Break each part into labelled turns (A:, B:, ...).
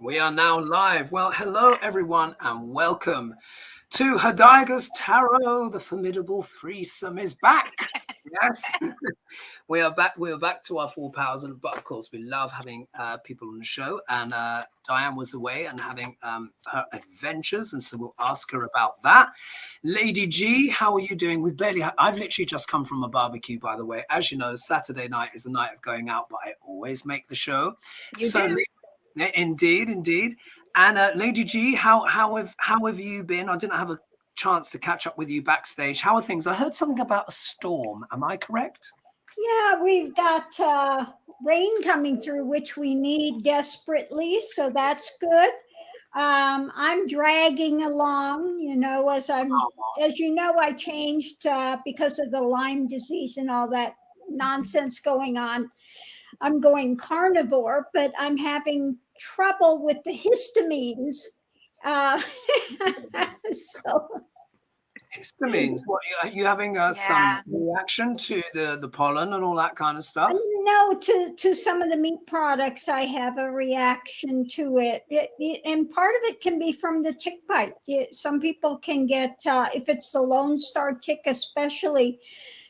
A: We are now live. Well, hello everyone and welcome to HoDiGa's Tarot. The formidable threesome is back. Yes, we are back. We are back to our full powers, but of course, we love having people on the show. And Dianne was away and having her adventures, and so we'll ask her about that. Lady G, how are you doing? We barely. I've literally just come from a barbecue, by the way. As you know, Saturday night is a night of going out, but I always make the show.
B: You do.
A: Indeed. And Lady G, how have you been? I didn't have a chance to catch up with you backstage. How are things? I heard something about a storm. Am I correct?
B: Yeah, we've got rain coming through, which we need desperately. So that's good. I'm dragging along, as you know, I changed because of the Lyme disease and all that nonsense going on. I'm going carnivore, but I'm having trouble with the histamines. So
A: histamines. What are you having? Some reaction to the pollen and all that kind of stuff?
B: No, to some of the meat products, I have a reaction to it. And part of it can be from the tick bite. Some people can get, if it's the Lone Star tick especially,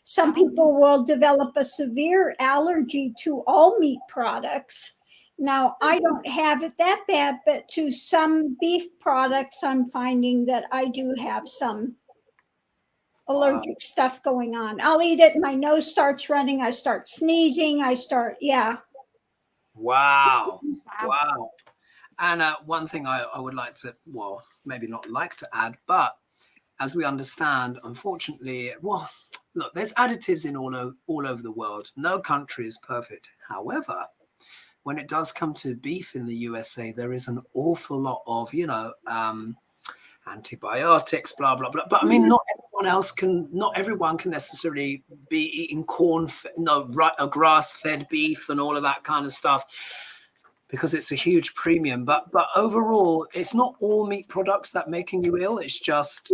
B: some people will develop a severe allergy to all meat products. Now, I don't have it that bad, but to some beef products, I'm finding that I do have some allergic stuff going on. I'll eat it, my nose starts running, I start sneezing,
A: Wow. And one thing I would like to, well, maybe not like to add, but as we understand, unfortunately, look, there's additives in all over the world. No country is perfect. However, when it does come to beef in the USA, there is an awful lot of, antibiotics, blah, blah, blah. But I mean, not everyone can necessarily be eating grass-fed beef and all of that kind of stuff, because it's a huge premium. But overall, it's not all meat products that making you ill. It's just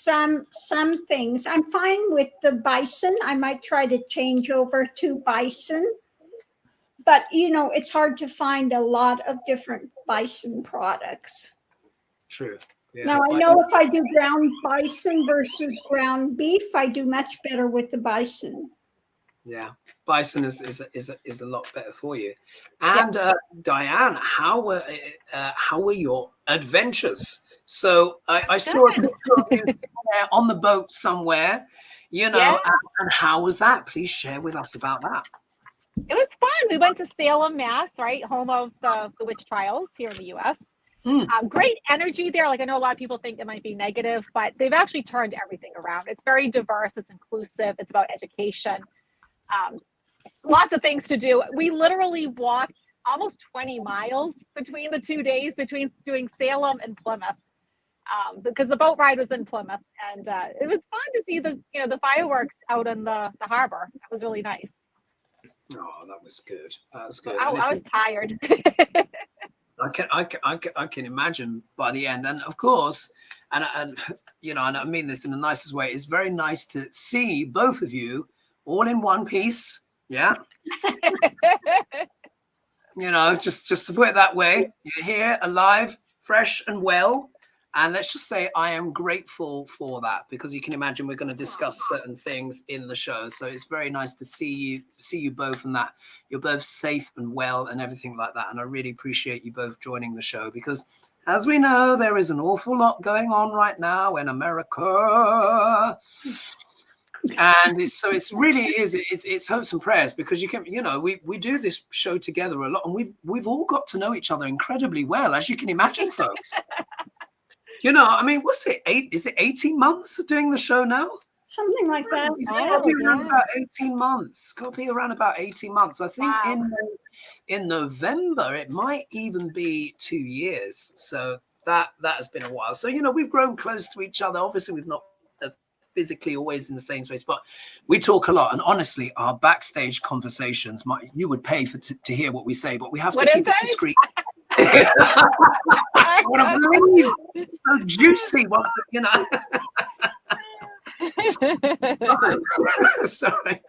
B: some things. I'm fine with the bison. I might try to change over to bison. But, it's hard to find a lot of different bison products.
A: True. Yeah.
B: Now, I know if I do ground bison versus ground beef, I do much better with the bison.
A: Yeah, bison is a lot better for you. And Dianne, how were your adventures? So I saw a picture of you there on the boat somewhere, and how was that? Please share with us about that.
C: It was fun. We went to Salem, Mass, right, home of the witch trials here in the U.S. Great energy there. Like, I know a lot of people think it might be negative, but they've actually turned everything around. It's very diverse. It's inclusive. It's about education. Lots of things to do. We literally walked almost 20 miles between the 2 days, between doing Salem and Plymouth, because the boat ride was in Plymouth, and it was fun to see the fireworks out in the harbor. That was really nice.
A: Oh, that was good. That was good.
C: I was tired.
A: I can imagine by the end, and of course, and I mean this in the nicest way. It's very nice to see both of you all in one piece. Yeah. Just to put it that way, you're here, alive, fresh and well. And let's just say I am grateful for that, because you can imagine we're going to discuss certain things in the show. So it's very nice to see you both, and that you're both safe and well and everything like that. And I really appreciate you both joining the show, because as we know, there is an awful lot going on right now in America. And it's hopes and prayers, because you can, we do this show together a lot, and we've all got to know each other incredibly well, as you can imagine, folks. I mean, what's it? Is it 18 months of doing the show now?
B: Something like that.
A: It's got to be around about 18 months. Got to be around about 18 months. I think in November, it might even be 2 years. So that has been a while. So, we've grown close to each other. Obviously, we've not physically always in the same space, but we talk a lot. And honestly, our backstage conversations, you would pay to hear what we say, but we have to keep it discreet. I want to believe it's so juicy. Sorry.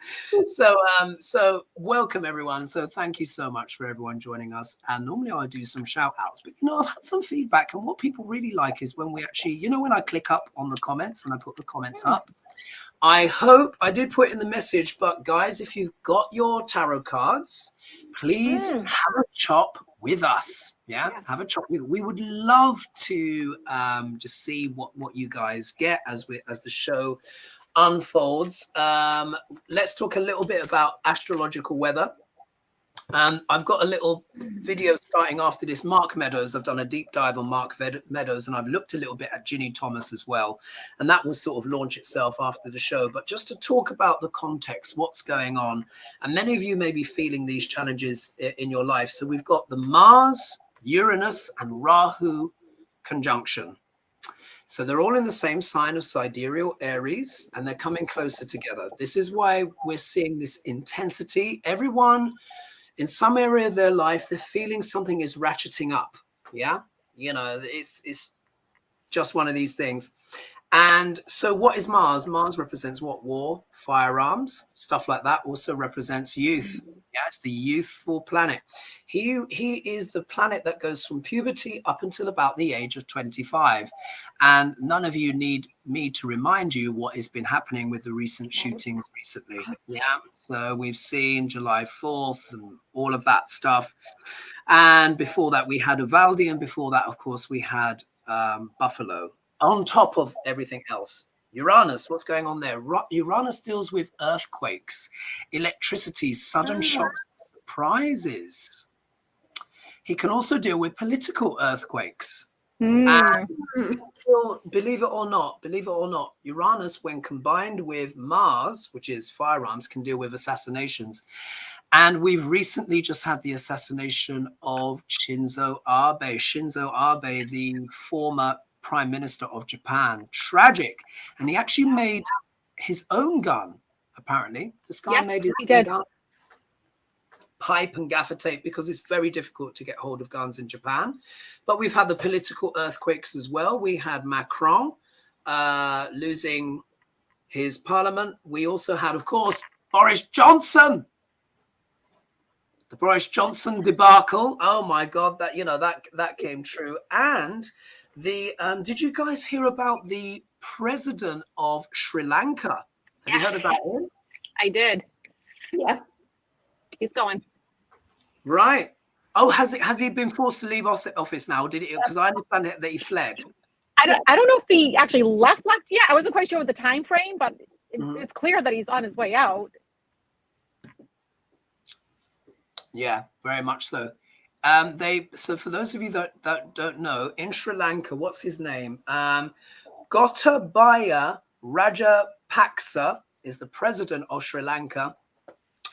A: So welcome everyone. So thank you so much for everyone joining us. And normally I do some shout outs, but you know, I've had some feedback, and what people really like is when we actually, you know, when I click up on the comments and I put the comments up, I hope I did put in the message, but guys, if you've got your tarot cards, please have a chop with us. Yeah, have a chop with. We would love to just see what you guys get as the show unfolds. Let's talk a little bit about astrological weather. I've got a little video starting after this. Mark Meadows, I've done a deep dive on Mark Meadows, and I've looked a little bit at Ginny Thomas as well, and that will sort of launch itself after the show. But just to talk about the context, what's going on, and many of you may be feeling these challenges in your life. So we've got the Mars, Uranus, and Rahu conjunction. So they're all in the same sign of sidereal Aries, and they're coming closer together. This is why we're seeing this intensity. Everyone, in some area of their life, they're feeling something is ratcheting up. Yeah, you know, it's just one of these things. And so what is Mars? Mars represents what? War, firearms, stuff like that. Also represents youth. Yeah, it's the youthful planet. He is the planet that goes from puberty up until about the age of 25. And none of you need me to remind you what has been happening with the recent shootings recently. Yeah, so we've seen July 4th and all of that stuff. And before that, we had Uvalde, and before that, of course, we had Buffalo. On top of everything else, Uranus, what's going on there? Uranus deals with earthquakes, electricity, sudden shocks, surprises. He can also deal with political earthquakes. And believe it or not, Uranus, when combined with Mars, which is firearms, can deal with assassinations. And we've recently just had the assassination of Shinzo Abe. Shinzo Abe, the former Prime Minister of Japan. Tragic. And he actually made his own gun, apparently. This guy made his own gun. Pipe and gaffer tape, because it's very difficult to get hold of guns in Japan. But we've had the political earthquakes as well. We had Macron losing his parliament. We also had, of course, Boris Johnson. The Boris Johnson debacle. Oh my God, that, you know, that came true. And the did you guys hear about the president of Sri Lanka? Have you heard about him?
C: I did.
B: Yeah.
C: He's going.
A: Right. Oh, has he been forced to leave office now? Did he? Because I understand that he fled.
C: I don't know if he actually left yet. I wasn't quite sure with the time frame, but it's clear that he's on his way out.
A: Yeah, very much so. So for those of you that don't know, in Sri Lanka, what's his name? Gotabaya Rajapaksa is the president of Sri Lanka,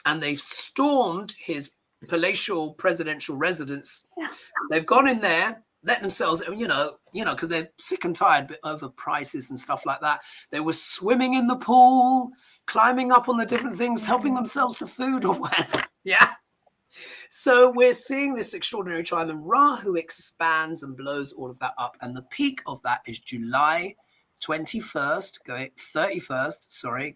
A: and they've stormed his palatial presidential residence. Yeah. They've gone in there, let themselves, you know, because they're sick and tired over prices and stuff like that. They were swimming in the pool, climbing up on the different things, helping themselves to food or whatever. Yeah. So we're seeing this extraordinary time, and Rahu expands and blows all of that up. And the peak of that is July 31st,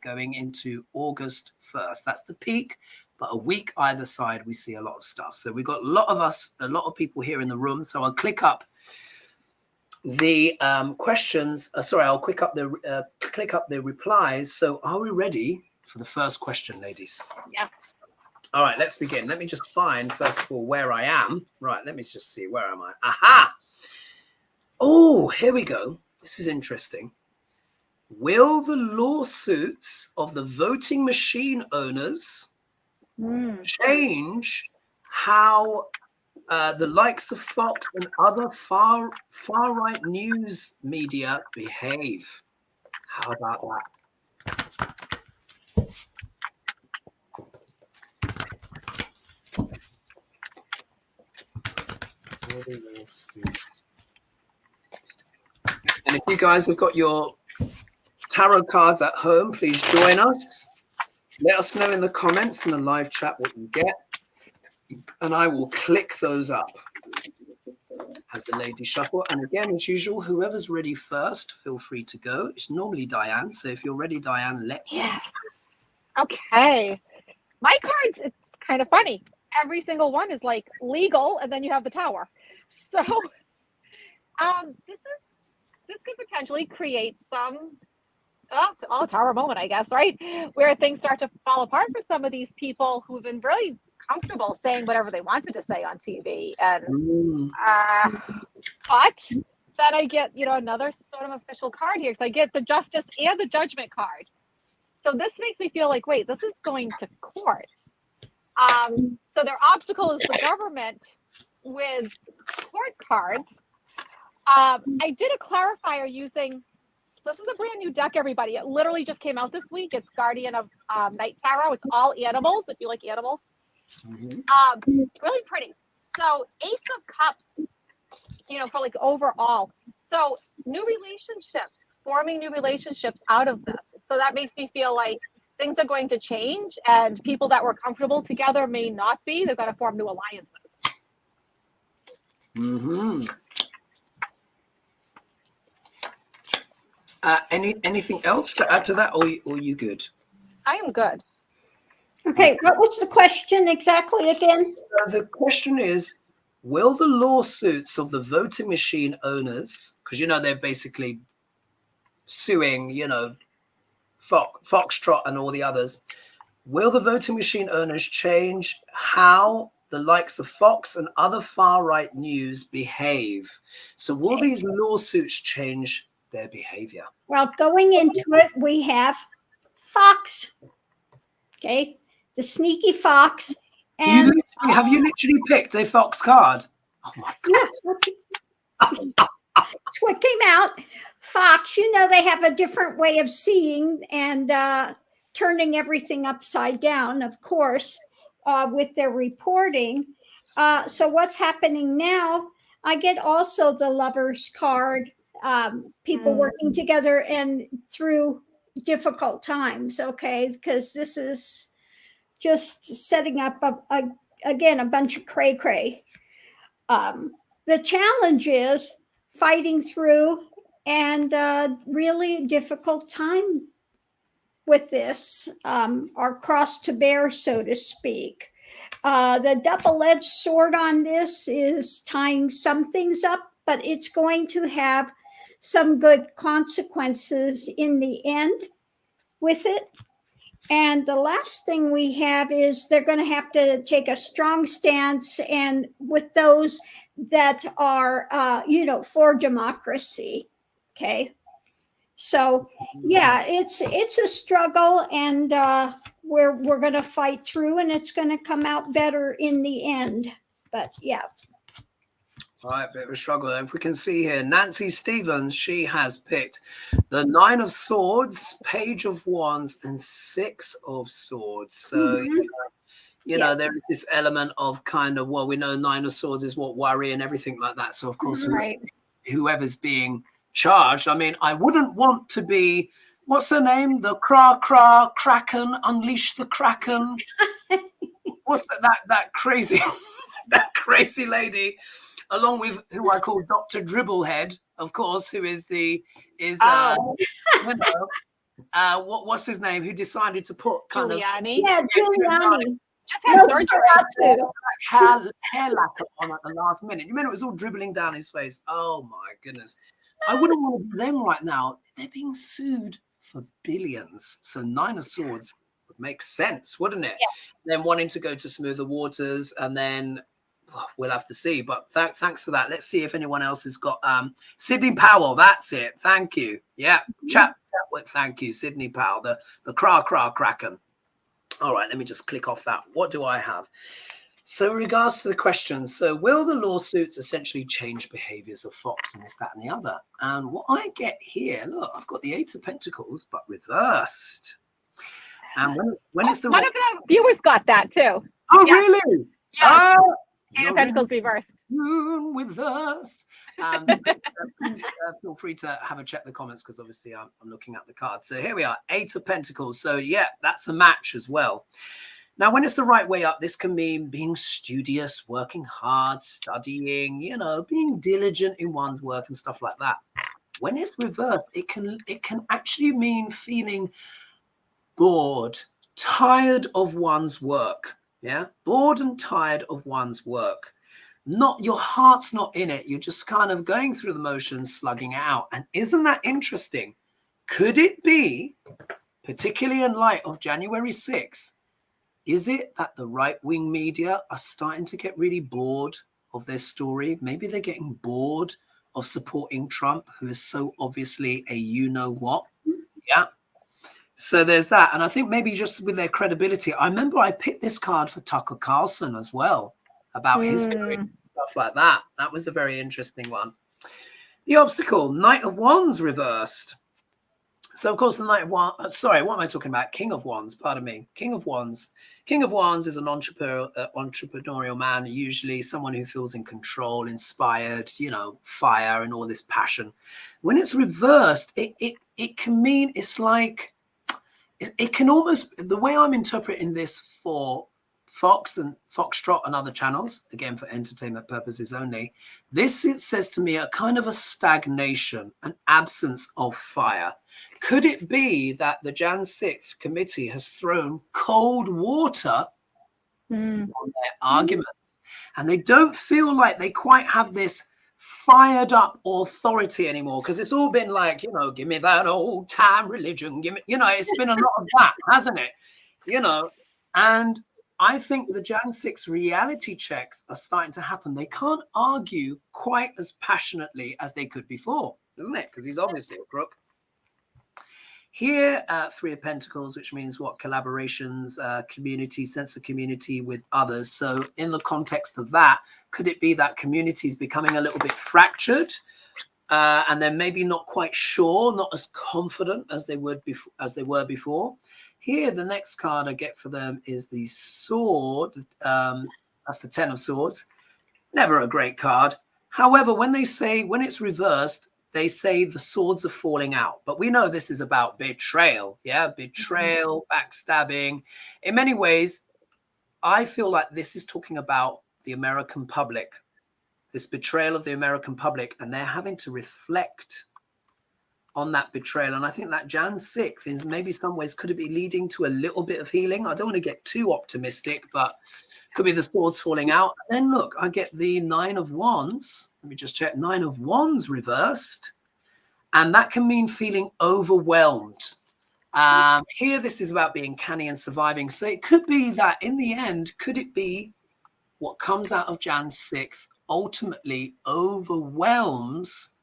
A: going into August 1st. That's the peak, but a week either side, we see a lot of stuff. So we've got a lot of people here in the room. So I'll click up the questions. I'll click up the replies. So are we ready for the first question, ladies?
C: Yeah.
A: All right, let's begin. Let me just find, first of all, where I am. Right, let me just see. Where am I? Aha! Oh, here we go. This is interesting. Will the lawsuits of the voting machine owners change how the likes of Fox and other far-right news media behave? How about that? And if you guys have got your tarot cards at home, please join us. Let us know in the comments in the live chat what you get, and I will click those up as the ladies shuffle. And again, as usual, whoever's ready first, feel free to go. It's normally Dianne. So if you're ready, Dianne, let me.
C: Yes. Okay. My cards, it's kind of funny. Every single one is like legal, and then you have the Tower. So this could potentially create some Tower moment, I guess, right? Where things start to fall apart for some of these people who've been really comfortable saying whatever they wanted to say on TV. And but then I get, another sort of official card here, because I get the Justice and the Judgment card. So this makes me feel like, wait, this is going to court. So their obstacle is the government with court cards. I did a clarifier using, this is a brand new deck, everybody. It literally just came out this week. It's Guardian of Night Tarot. It's all animals, if you like animals. Really pretty. So Ace of Cups, for like overall. So new relationships, forming new relationships out of this. So that makes me feel like things are going to change, and people that were comfortable together may not be. They're going to form new alliances.
A: Anything else to add to that, or you good?
C: I am good.
B: Okay, what was the question exactly again?
A: The question is, will the lawsuits of the voting machine owners, because they're basically suing, Fox-trot and all the others, will the voting machine owners change how the likes of Fox and other far-right news behave? So will these lawsuits change their behavior?
B: Well, going into it, we have Fox. Okay, the sneaky Fox. And
A: have you literally picked a Fox card? Oh my God.
B: Yeah, that's what came out. Fox, they have a different way of seeing and turning everything upside down, of course, with their reporting. So what's happening now, I get also the Lovers card, people working together and through difficult times, okay, because this is just setting up, again, a bunch of cray-cray. The challenge is fighting through and really difficult time with this, our cross to bear, so to speak. The double-edged sword on this is tying some things up, but it's going to have some good consequences in the end with it. And the last thing we have is they're going to have to take a strong stance, and with those that are, for democracy. Okay. So yeah, it's a struggle, and we're going to fight through, and it's going to come out better in the end. But yeah.
A: All right, bit of a struggle. If we can see here, Nancy Stevens, she has picked the 9 of Swords, Page of Wands, and 6 of Swords. So, there is this element of kind of, we know 9 of Swords is what worry and everything like that. So, of course, whoever's being charged, I mean, I wouldn't want to be, what's her name? The Kraken, Unleash the Kraken. What's that crazy, that crazy lady? Along with who I call Dr. Dribblehead, of course, who is what's his name? Who decided to put kind
C: Giuliani.
B: Yeah, Giuliani.
C: Just had surgery.
A: Hair lacquer on at the last minute. You mean it was all dribbling down his face? Oh my goodness. I wouldn't want to be them right now. They're being sued for billions. So 9 of Swords would make sense, wouldn't it? Yeah. Then wanting to go to smoother waters, and then we'll have to see. But thanks for that. Let's see if anyone else has got Sidney Powell. That's it. Thank you. Yeah. Chat with thank you, Sidney Powell, the Kraken. All right, let me just click off that. What do I have? So in regards to the questions, so will the lawsuits essentially change behaviors of Fox and this, that, and the other? And what I get here, look, I've got the 8 of Pentacles, but reversed. And when it's the
C: one of the viewers got that too.
A: Oh, really?
C: Yeah. Eight of Pentacles reversed.
A: With us. Please feel free to have a check the comments, because obviously I'm looking at the cards. So here we are, 8 of Pentacles. So yeah, that's a match as well. Now, when it's the right way up, this can mean being studious, working hard, studying, you know, being diligent in one's work and stuff like that. When it's reversed, it can actually mean feeling bored, tired of one's work. Yeah, bored and tired of one's work. Not, your heart's not in it. You're just kind of going through the motions, slugging it out. And isn't that interesting? Could it be, particularly in light of January 6th, is it that the right-wing media are starting to get really bored of their story? Maybe they're getting bored of supporting Trump, who is so obviously a you-know-what. Yeah. So there's that. And I think maybe just with their credibility, I remember I picked this card for Tucker Carlson as well, about his career and stuff like that. That was a very interesting one. The obstacle, Knight of Wands reversed. So, of course, the Knight of Wands, sorry, what am I talking about? King of Wands, pardon me. King of Wands. King of Wands is an entrepreneurial man, usually someone who feels in control, inspired, you know, fire and all this passion. When it's reversed, it can mean, it's like, it can almost, the way I'm interpreting this for Fox and Fox-trot and other channels, again for entertainment purposes only, this, it says to me, a kind of a stagnation, an absence of fire. Could it be that the Jan 6th committee has thrown cold water on their arguments, and they don't feel like they quite have this fired up authority anymore? Because it's all been like, you know, give me that old time religion, give me, you know, it's been a lot of that, hasn't it? You know, and I think the Jan 6 reality checks are starting to happen. They can't argue quite as passionately as they could before, isn't it? Because he's obviously a crook. Here, Three of Pentacles, which means what? Collaborations, community, sense of community with others. So in the context of that, could it be that community is becoming a little bit fractured, and they're maybe not quite sure, not as confident as they were before? Here, the next card I get for them is the Sword. That's the Ten of Swords. Never a great card. However, when they say, when it's reversed, they say the swords are falling out. But we know this is about betrayal. Yeah, betrayal, backstabbing. In many ways, I feel like this is talking about the American public, this betrayal of the American public, and they're having to reflect on that betrayal. And I think that Jan 6th is maybe some ways, could it be leading to a little bit of healing? I don't want to get too optimistic, but could be the swords falling out. And then look, I get the Nine of Wands. Let me just check. Nine of Wands reversed. And that can mean feeling overwhelmed. Here, this is about being canny and surviving. So it could be that in the end, could it be what comes out of Jan 6th ultimately overwhelms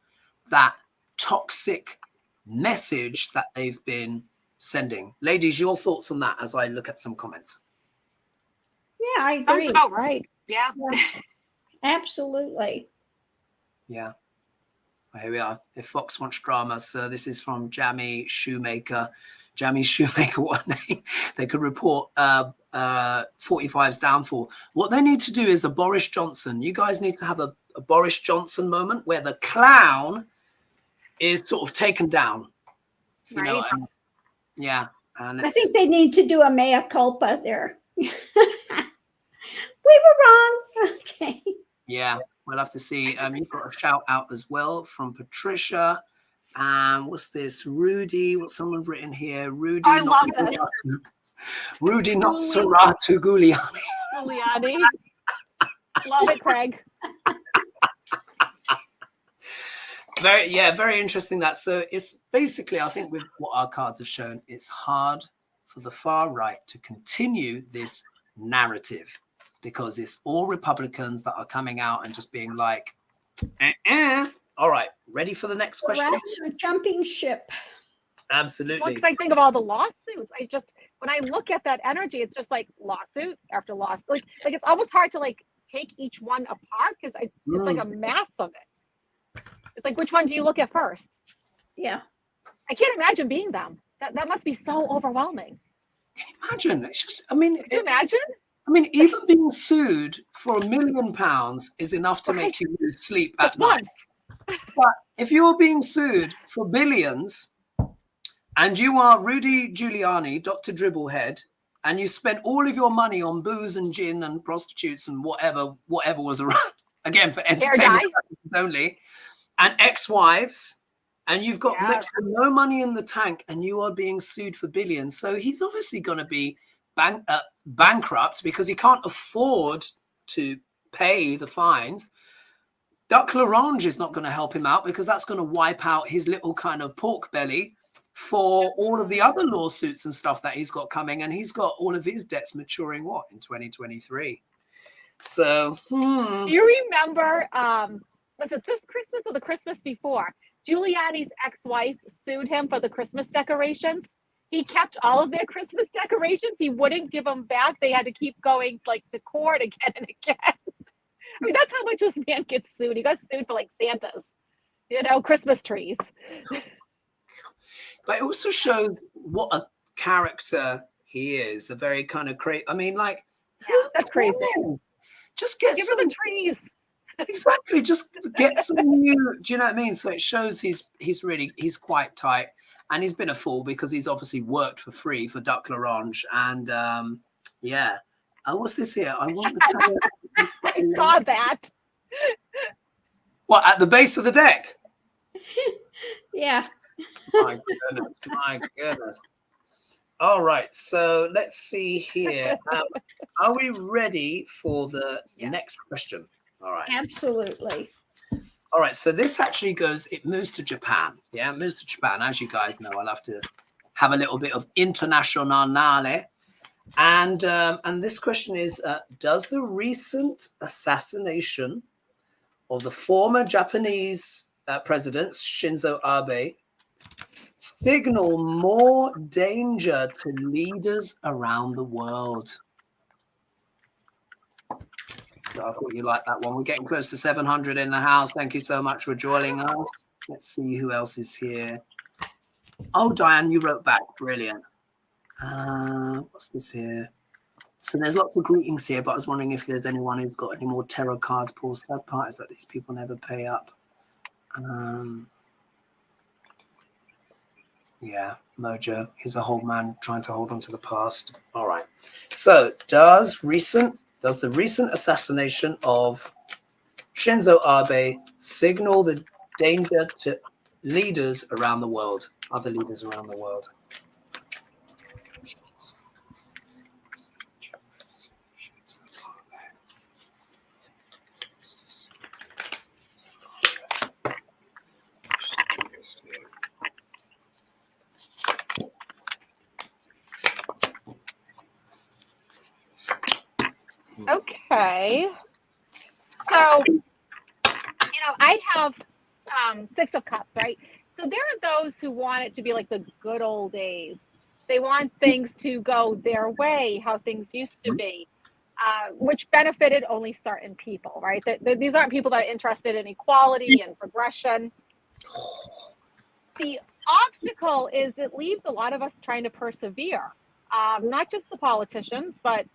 A: that toxic message that they've been sending? Ladies, your thoughts on that as I look at some comments.
B: Yeah, I agree.
C: Sounds about right. Yeah.
B: Absolutely.
A: Yeah. Well, here we are. If Fox wants drama, so this is from Jamie Shoemaker. Jamie Shoemaker, what a name. They could report 45's downfall. What they need to do is a Boris Johnson. You guys need to have a Boris Johnson moment where the clown is sort of taken down. You know, and, yeah. And
B: I think they need to do a mea culpa there. We were wrong. Okay.
A: Yeah, we'll have to see. You've got a shout out as well from Patricia. What's this? Rudy. What's someone written here? Rudy.
C: I love this.
A: Rudy Nosferatu Giuliani.
C: Giuliani. Love it, Craig.
A: Very interesting that. So it's basically, I think with what our cards have shown, it's hard for the far right to continue this narrative because it's all Republicans that are coming out and just being like, all right, ready for the next question?
B: Rats are jumping ship.
A: Absolutely.
C: Because I think of all the lawsuits. When I look at that energy, it's just like lawsuit after lawsuit. Like it's almost hard to like take each one apart because it's like a mass of it. It's like, which one do you look at first?
B: Yeah.
C: I can't imagine being them. That must be so overwhelming.
A: Can you imagine? It's just, I mean,
C: Can you imagine?
A: I mean, even being sued for £1 million is enough to make you lose sleep at night. But if you're being sued for billions and you are Rudy Giuliani, Dr. Dribblehead, and you spent all of your money on booze and gin and prostitutes and whatever was around, again, for entertainment purposes only, and ex-wives, and you've got next to no money in the tank, and you are being sued for billions. So he's obviously going to be bankrupt because he can't afford to pay the fines. Duck L'Orange is not going to help him out because that's going to wipe out his little kind of pork belly for all of the other lawsuits and stuff that he's got coming. And he's got all of his debts maturing, what, in 2023? So,
C: Do you remember, was it this Christmas or the Christmas before? Giuliani's ex-wife sued him for the Christmas decorations. He kept all of their Christmas decorations. He wouldn't give them back. They had to keep going like to court again and again. I mean, that's how much this man gets sued. He got sued for like Santas, you know, Christmas trees.
A: But it also shows what a character he is. A very kind of crazy. I mean, like,
C: that's crazy.
A: Just get
C: Give
A: some
C: him the trees.
A: Exactly. Just get some new. Do you know what I mean? So it shows he's quite tight, and he's been a fool because he's obviously worked for free for Duck L'Orange. And yeah. Oh, what's this here? I want the tarot.
C: I saw that.
A: What, at the base of the deck?
B: Yeah.
A: My goodness. My goodness. All right. So let's see here. Are we ready for the next question? All right.
B: Absolutely.
A: All right. So this actually it moves to Japan. Yeah, it moves to Japan. As you guys know, I'll have to have a little bit of internationale. And this question is, does the recent assassination of the former Japanese president, Shinzo Abe, signal more danger to leaders around the world? So I thought you liked that one. We're getting close to 700 in the house. Thank you so much for joining us. Let's see who else is here. Oh, Dianne, you wrote back. Brilliant. What's this here? So there's lots of greetings here, but I was wondering if there's anyone who's got any more tarot cards. Paul, sad part is that these people never pay up. Yeah, Mojo is a whole man trying to hold on to the past. All right. So does the recent assassination of Shinzo Abe signal the danger to leaders around the world, other leaders around the world?
C: Okay. So, I have 6 of Cups, right? So there are those who want it to be like the good old days. They want things to go their way, how things used to be, which benefited only certain people, right? These aren't people that are interested in equality and progression. The obstacle is it leaves a lot of us trying to persevere. Not just the politicians, but,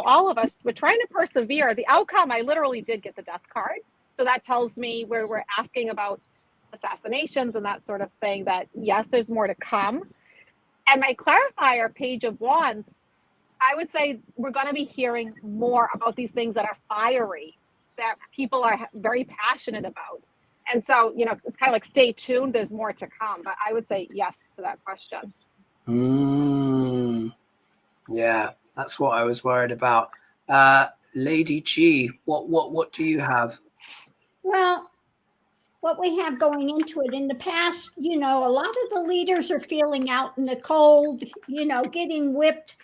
C: all of us, we're trying to persevere. The outcome, I literally did get the death card. So that tells me where we're asking about assassinations and that sort of thing, that yes, there's more to come. And my clarifier, Page of Wands, I would say we're going to be hearing more about these things that are fiery, that people are very passionate about. And so, it's kind of like stay tuned. There's more to come. But I would say yes to that question.
A: Yeah, that's what I was worried about. Lady G, what do you have?
B: Well, what we have going into it in the past, a lot of the leaders are feeling out in the cold, getting whipped.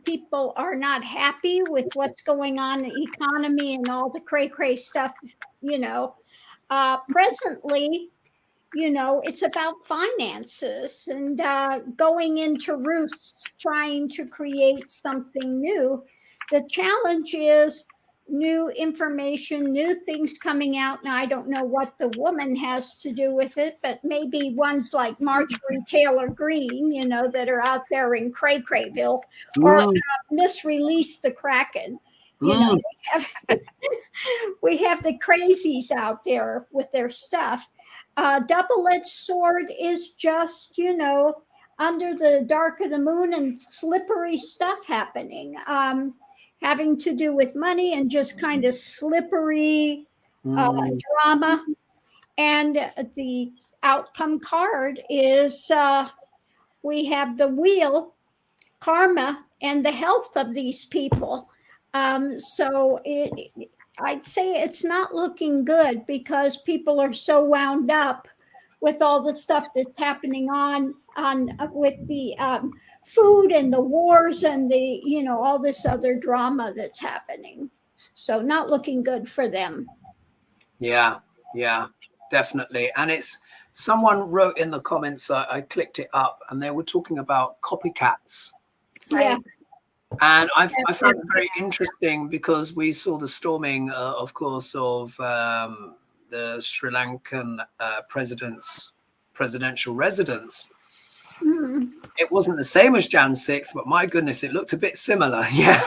B: People are not happy with what's going on in the economy and all the cray stuff, presently. It's about finances and going into roosts, trying to create something new. The challenge is new information, new things coming out. Now, I don't know what the woman has to do with it, but maybe ones like Marjorie Taylor Greene, that are out there in Cray-Crayville, or Miss Release the Kraken. We have the crazies out there with their stuff. Double-edged sword is just, under the dark of the moon and slippery stuff happening, having to do with money and just kind of slippery drama. And the outcome card is we have the wheel, karma, and the health of these people. So I'd say it's not looking good because people are so wound up with all the stuff that's happening on with the food and the wars and the, you know, all this other drama that's happening. So not looking good for them.
A: Yeah, definitely. And it's, someone wrote in the comments, I clicked it up, and they were talking about copycats.
B: Yeah.
A: And I found it very interesting because we saw the storming, of course, of the Sri Lankan president's presidential residence. It wasn't the same as Jan 6th, but my goodness, it looked a bit similar. Yeah.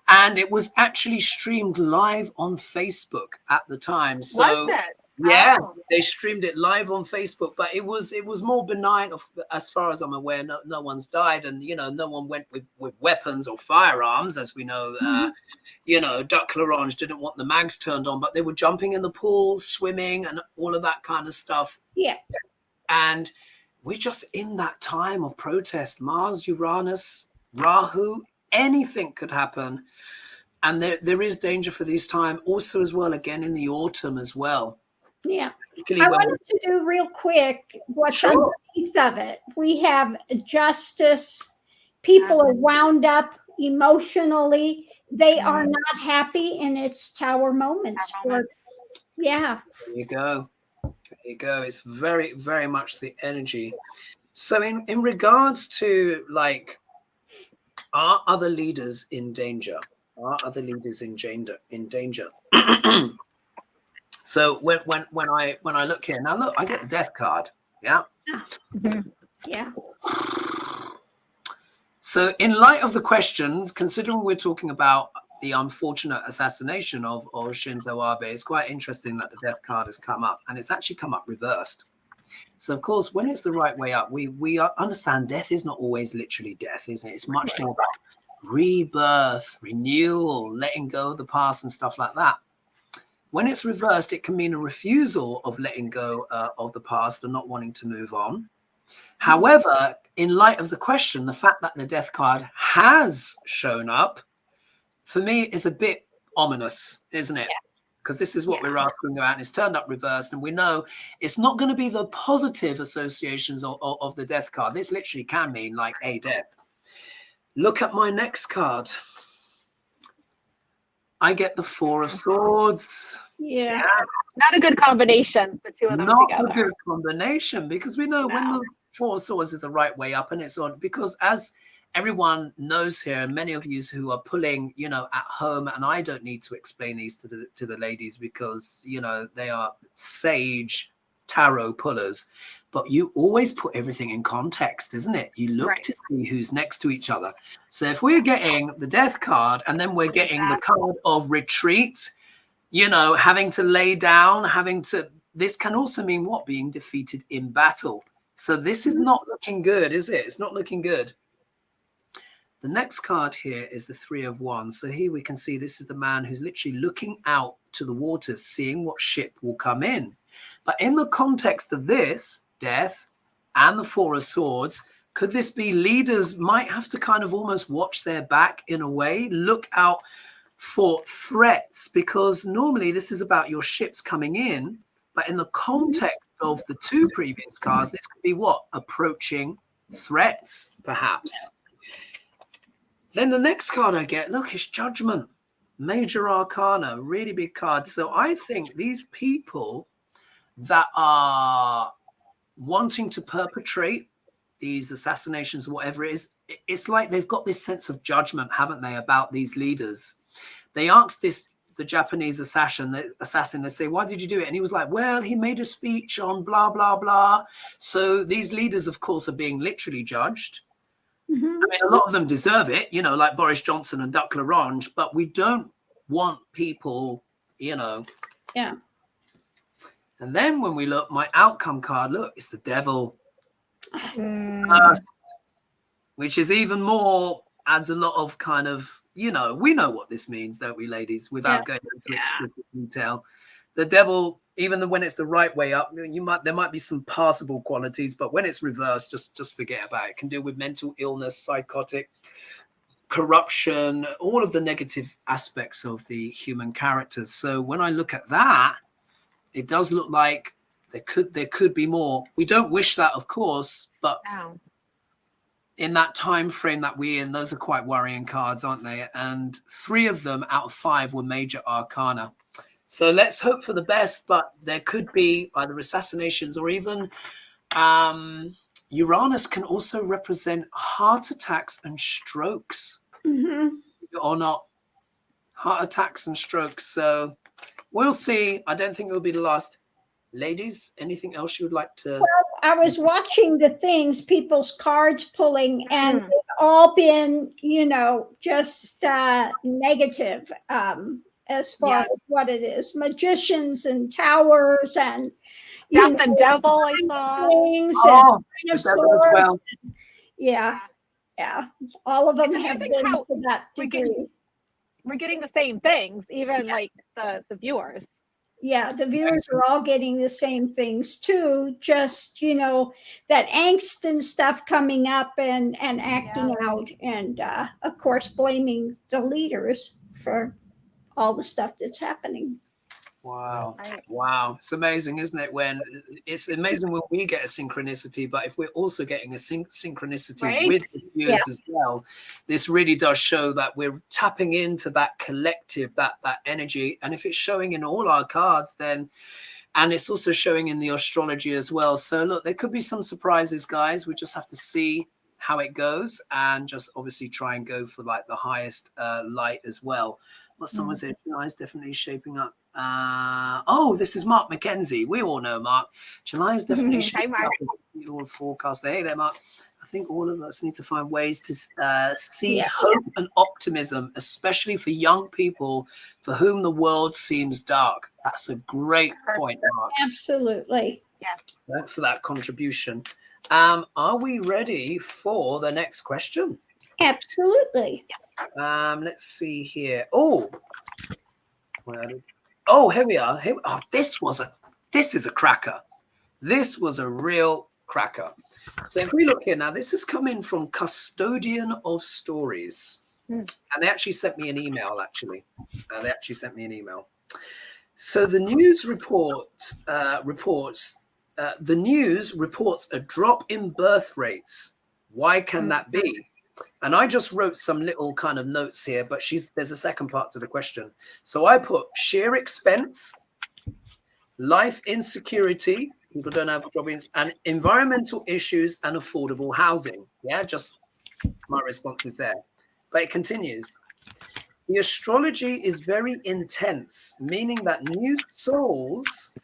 A: And it was actually streamed live on Facebook at the time. So
C: was it?
A: Yeah, they streamed it live on Facebook, but it was more benign. As far as I'm aware, no one's died, and you know, no one went with weapons or firearms, as we know. You know, Duck L'Orange didn't want the mags turned on, but they were jumping in the pool, swimming, and all of that kind of stuff.
B: Yeah,
A: and we're just in that time of protest. Mars, Uranus, Rahu, anything could happen, and there is danger for this time. Also, as well, again in the autumn as well.
B: Yeah, I wanted to do real quick what's underneath of it. We have justice. People are wound up emotionally. They are not happy, and it's tower moments. Yeah.
A: There you go. There you go. It's very, very much the energy. So in regards to, like, are other leaders in danger? Are other leaders in danger? So when I look here now, look, I get the death card. Yeah.
B: Yeah.
A: So in light of the question, considering we're talking about the unfortunate assassination of Shinzo Abe, it's quite interesting that the death card has come up, and it's actually come up reversed. So of course, when it's the right way up, we understand death is not always literally death, isn't it? It's much more about rebirth, renewal, letting go of the past and stuff like that. When it's reversed, it can mean a refusal of letting go of the past and not wanting to move on. However, in light of the question, the fact that the death card has shown up, for me, is a bit ominous, isn't it? Because this is what we're asking about, and it's turned up reversed, and we know it's not going to be the positive associations of the death card. This literally can mean like a death. Look at my next card. I get the Four of Swords.
B: Yeah.
C: Not a good combination, the two of them together.
A: Not a good combination, because we know when the Four of Swords is the right way up, and it's on, because as everyone knows here, and many of you who are pulling, you know, at home, and I don't need to explain these to the ladies because, you know, they are sage tarot pullers, but you always put everything in context, isn't it? You look to see who's next to each other. So if we're getting the death card and then we're getting the card of retreat, you know, having to lay down, this can also mean what? Being defeated in battle. So this is not looking good, is it? It's not looking good. The next card here is the Three of Wands. So here we can see this is the man who's literally looking out to the waters, seeing what ship will come in. But in the context of this, death and the Four of Swords, could this be leaders might have to kind of almost watch their back in a way, look out for threats, because normally this is about your ships coming in. But in the context of the two previous cards, this could be what? Approaching threats, perhaps. Then the next card I get, look, it's Judgment. Major Arcana, really big card. So I think these people that are wanting to perpetrate these assassinations, whatever it is, it's like they've got this sense of judgment, haven't they, about these leaders. They asked the Japanese assassin, they say, why did you do it? And he was like, well, he made a speech on blah, blah, blah. So these leaders, of course, are being literally judged. I mean, a lot of them deserve it, you know, like Boris Johnson and Duck L'Orange, but we don't want people, you know.
B: Yeah.
A: And then when we look, my outcome card, look, it's the Devil. Which is even more, adds a lot of kind of, we know what this means, don't we, ladies, without going into explicit detail. The devil, even when it's the right way up, there might be some passable qualities, but when it's reversed, just forget about it. It can deal with mental illness, psychotic, corruption, all of the negative aspects of the human characters. So when I look at that, it does look like there could be more. We don't wish that, of course, but in that time frame that we're in, those are quite worrying cards, aren't they? And 3 of them out of 5 were major arcana. So let's hope for the best, but there could be either assassinations or even Uranus can also represent heart attacks and strokes. Or not. Heart attacks and strokes. So we'll see. I don't think it will be the last. Ladies, anything else you would like to?
B: Well, I was watching the things, people's cards pulling, and they've all been, just negative as far as what it is. Magicians and towers and
C: the devil, I saw.
B: Things and
A: devil as well.
B: Yeah. All of them have been to that degree.
C: We're getting the same things, even like the viewers.
B: Yeah, the viewers are all getting the same things too. Just, that angst and stuff coming up and acting out. And of course, blaming the leaders for all the stuff that's happening.
A: Wow. Wow. It's amazing, isn't it? It's amazing when we get a synchronicity, but if we're also getting a synchronicity with the viewers as well, this really does show that we're tapping into that collective, that energy. And if it's showing in all our cards, then, and it's also showing in the astrology as well. So look, there could be some surprises, guys. We just have to see how it goes and just obviously try and go for like the highest light as well. What someone said, July is definitely shaping up. This is Mark McKenzie. We all know Mark. July is definitely shaping up. All forecast. Hey there, Mark. I think all of us need to find ways to seed hope and optimism, especially for young people for whom the world seems dark. That's a great point, Mark.
B: Absolutely.
C: Yeah.
A: Thanks for that contribution. Are we ready for the next question?
B: Absolutely.
A: Let's see here. Here we are. This is a cracker. This was a real cracker. So if we look here now, this is coming from Custodian of Stories. And they actually sent me an email, So the news reports a drop in birth rates. Why can that be? And I just wrote some little kind of notes here, but there's a second part to the question. So I put sheer expense, life insecurity, people don't have jobs, and environmental issues and affordable housing. Yeah, just my response is there. But it continues. The astrology is very intense, meaning that new souls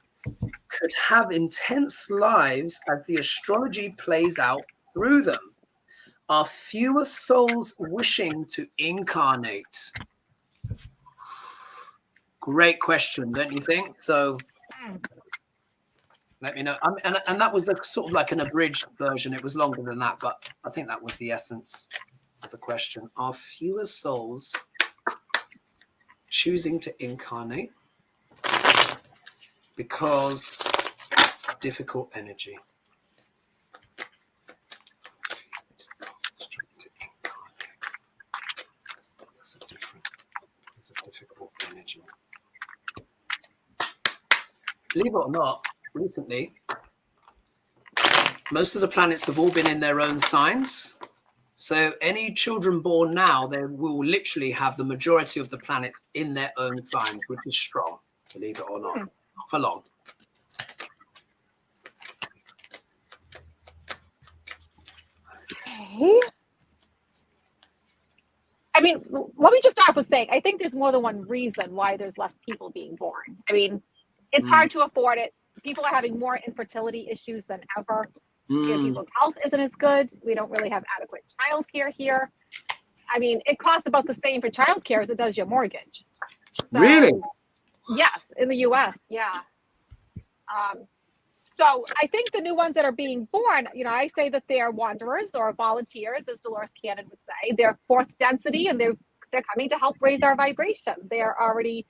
A: could have intense lives as the astrology plays out through them. Are fewer souls wishing to incarnate? Great question, don't you think? So let me know. And that was a sort of like an abridged version. It was longer than that, but I think that was the essence of the question. Are fewer souls choosing to incarnate because of difficult energy? Difficult energy. Believe it or not, recently, most of the planets have all been in their own signs. So any children born now, they will literally have the majority of the planets in their own signs, which is strong, believe it or not. Not for long.
C: Okay. I mean, let me just start with saying, I think there's more than one reason why there's less people being born. I mean, it's hard to afford it. People are having more infertility issues than ever. People's health isn't as good. We don't really have adequate childcare here. I mean, it costs about the same for childcare as it does your mortgage. So,
A: really?
C: Yes, in the U.S., yeah. So I think the new ones that are being born, you know, I say that they are wanderers or volunteers, as Dolores Cannon would say. They're fourth density, and they're coming to help raise our vibration. They are already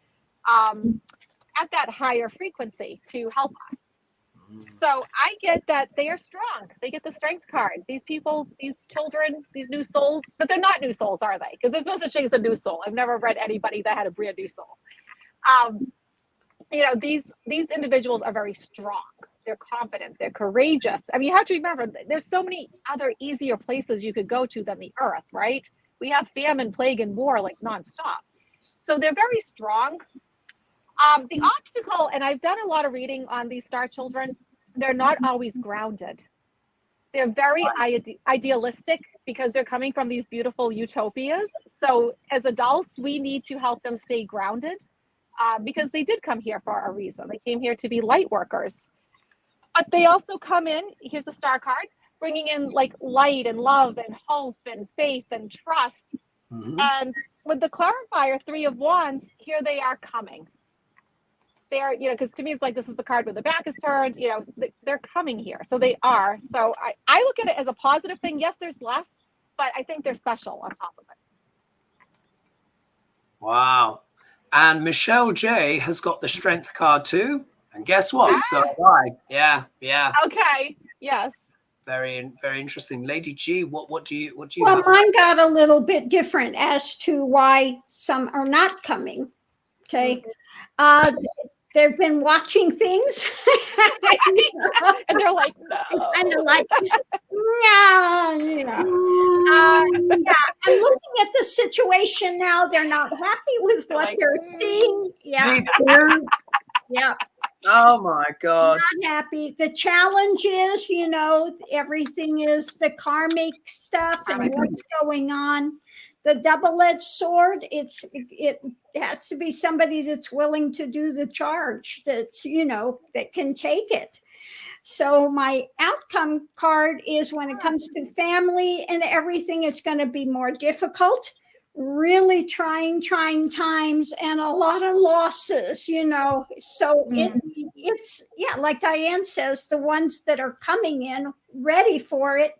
C: at that higher frequency to help us. So I get that they are strong. They get the strength card. These people, these children, these new souls, but they're not new souls, are they? Because there's no such thing as a new soul. I've never read anybody that had a brand new soul. You know, these individuals are very strong. They're confident. They're courageous. I mean, you have to remember, there's so many other easier places you could go to than the earth, right? We have famine, plague, and war like nonstop. So they're very strong. The obstacle, and I've done a lot of reading on these star children, they're not always grounded. They're very idealistic because they're coming from these beautiful utopias. So as adults, we need to help them stay grounded because they did come here for a reason. They came here to be light workers. But they also come in, here's a star card, bringing in like light and love and hope and faith and trust. And with the clarifier, 3 of Wands, here they are coming. They're, you know, because to me, it's like, this is the card where the back is turned, you know, they're coming here. So they are. So I look at it as a positive thing. Yes, there's less, but I think they're special on top of it.
A: Wow. And Michelle J has got the strength card too. And guess what? So have I. Yeah. Yeah.
C: Okay. Yes.
A: Very, very interesting. Lady G, what do you
B: Well,
A: have?
B: mine got a little bit different as to why some are not coming. Okay. They've been watching things.
C: And they're like, no.
B: It's kind of like, yeah, you know. Yeah, I'm looking at the situation now. They're not happy with what
C: like,
B: they're seeing. Yeah. Yeah.
A: Oh my God.
B: Not happy. The challenge is, you know, everything is the karmic stuff and what's going on. The double-edged sword, it has to be somebody that's willing to do the charge, that's, you know, that can take it. So my outcome card is when it comes to family and everything, it's going to be more difficult, really trying times and a lot of losses, you know. So it's, yeah, like Dianne says, the ones that are coming in ready for it,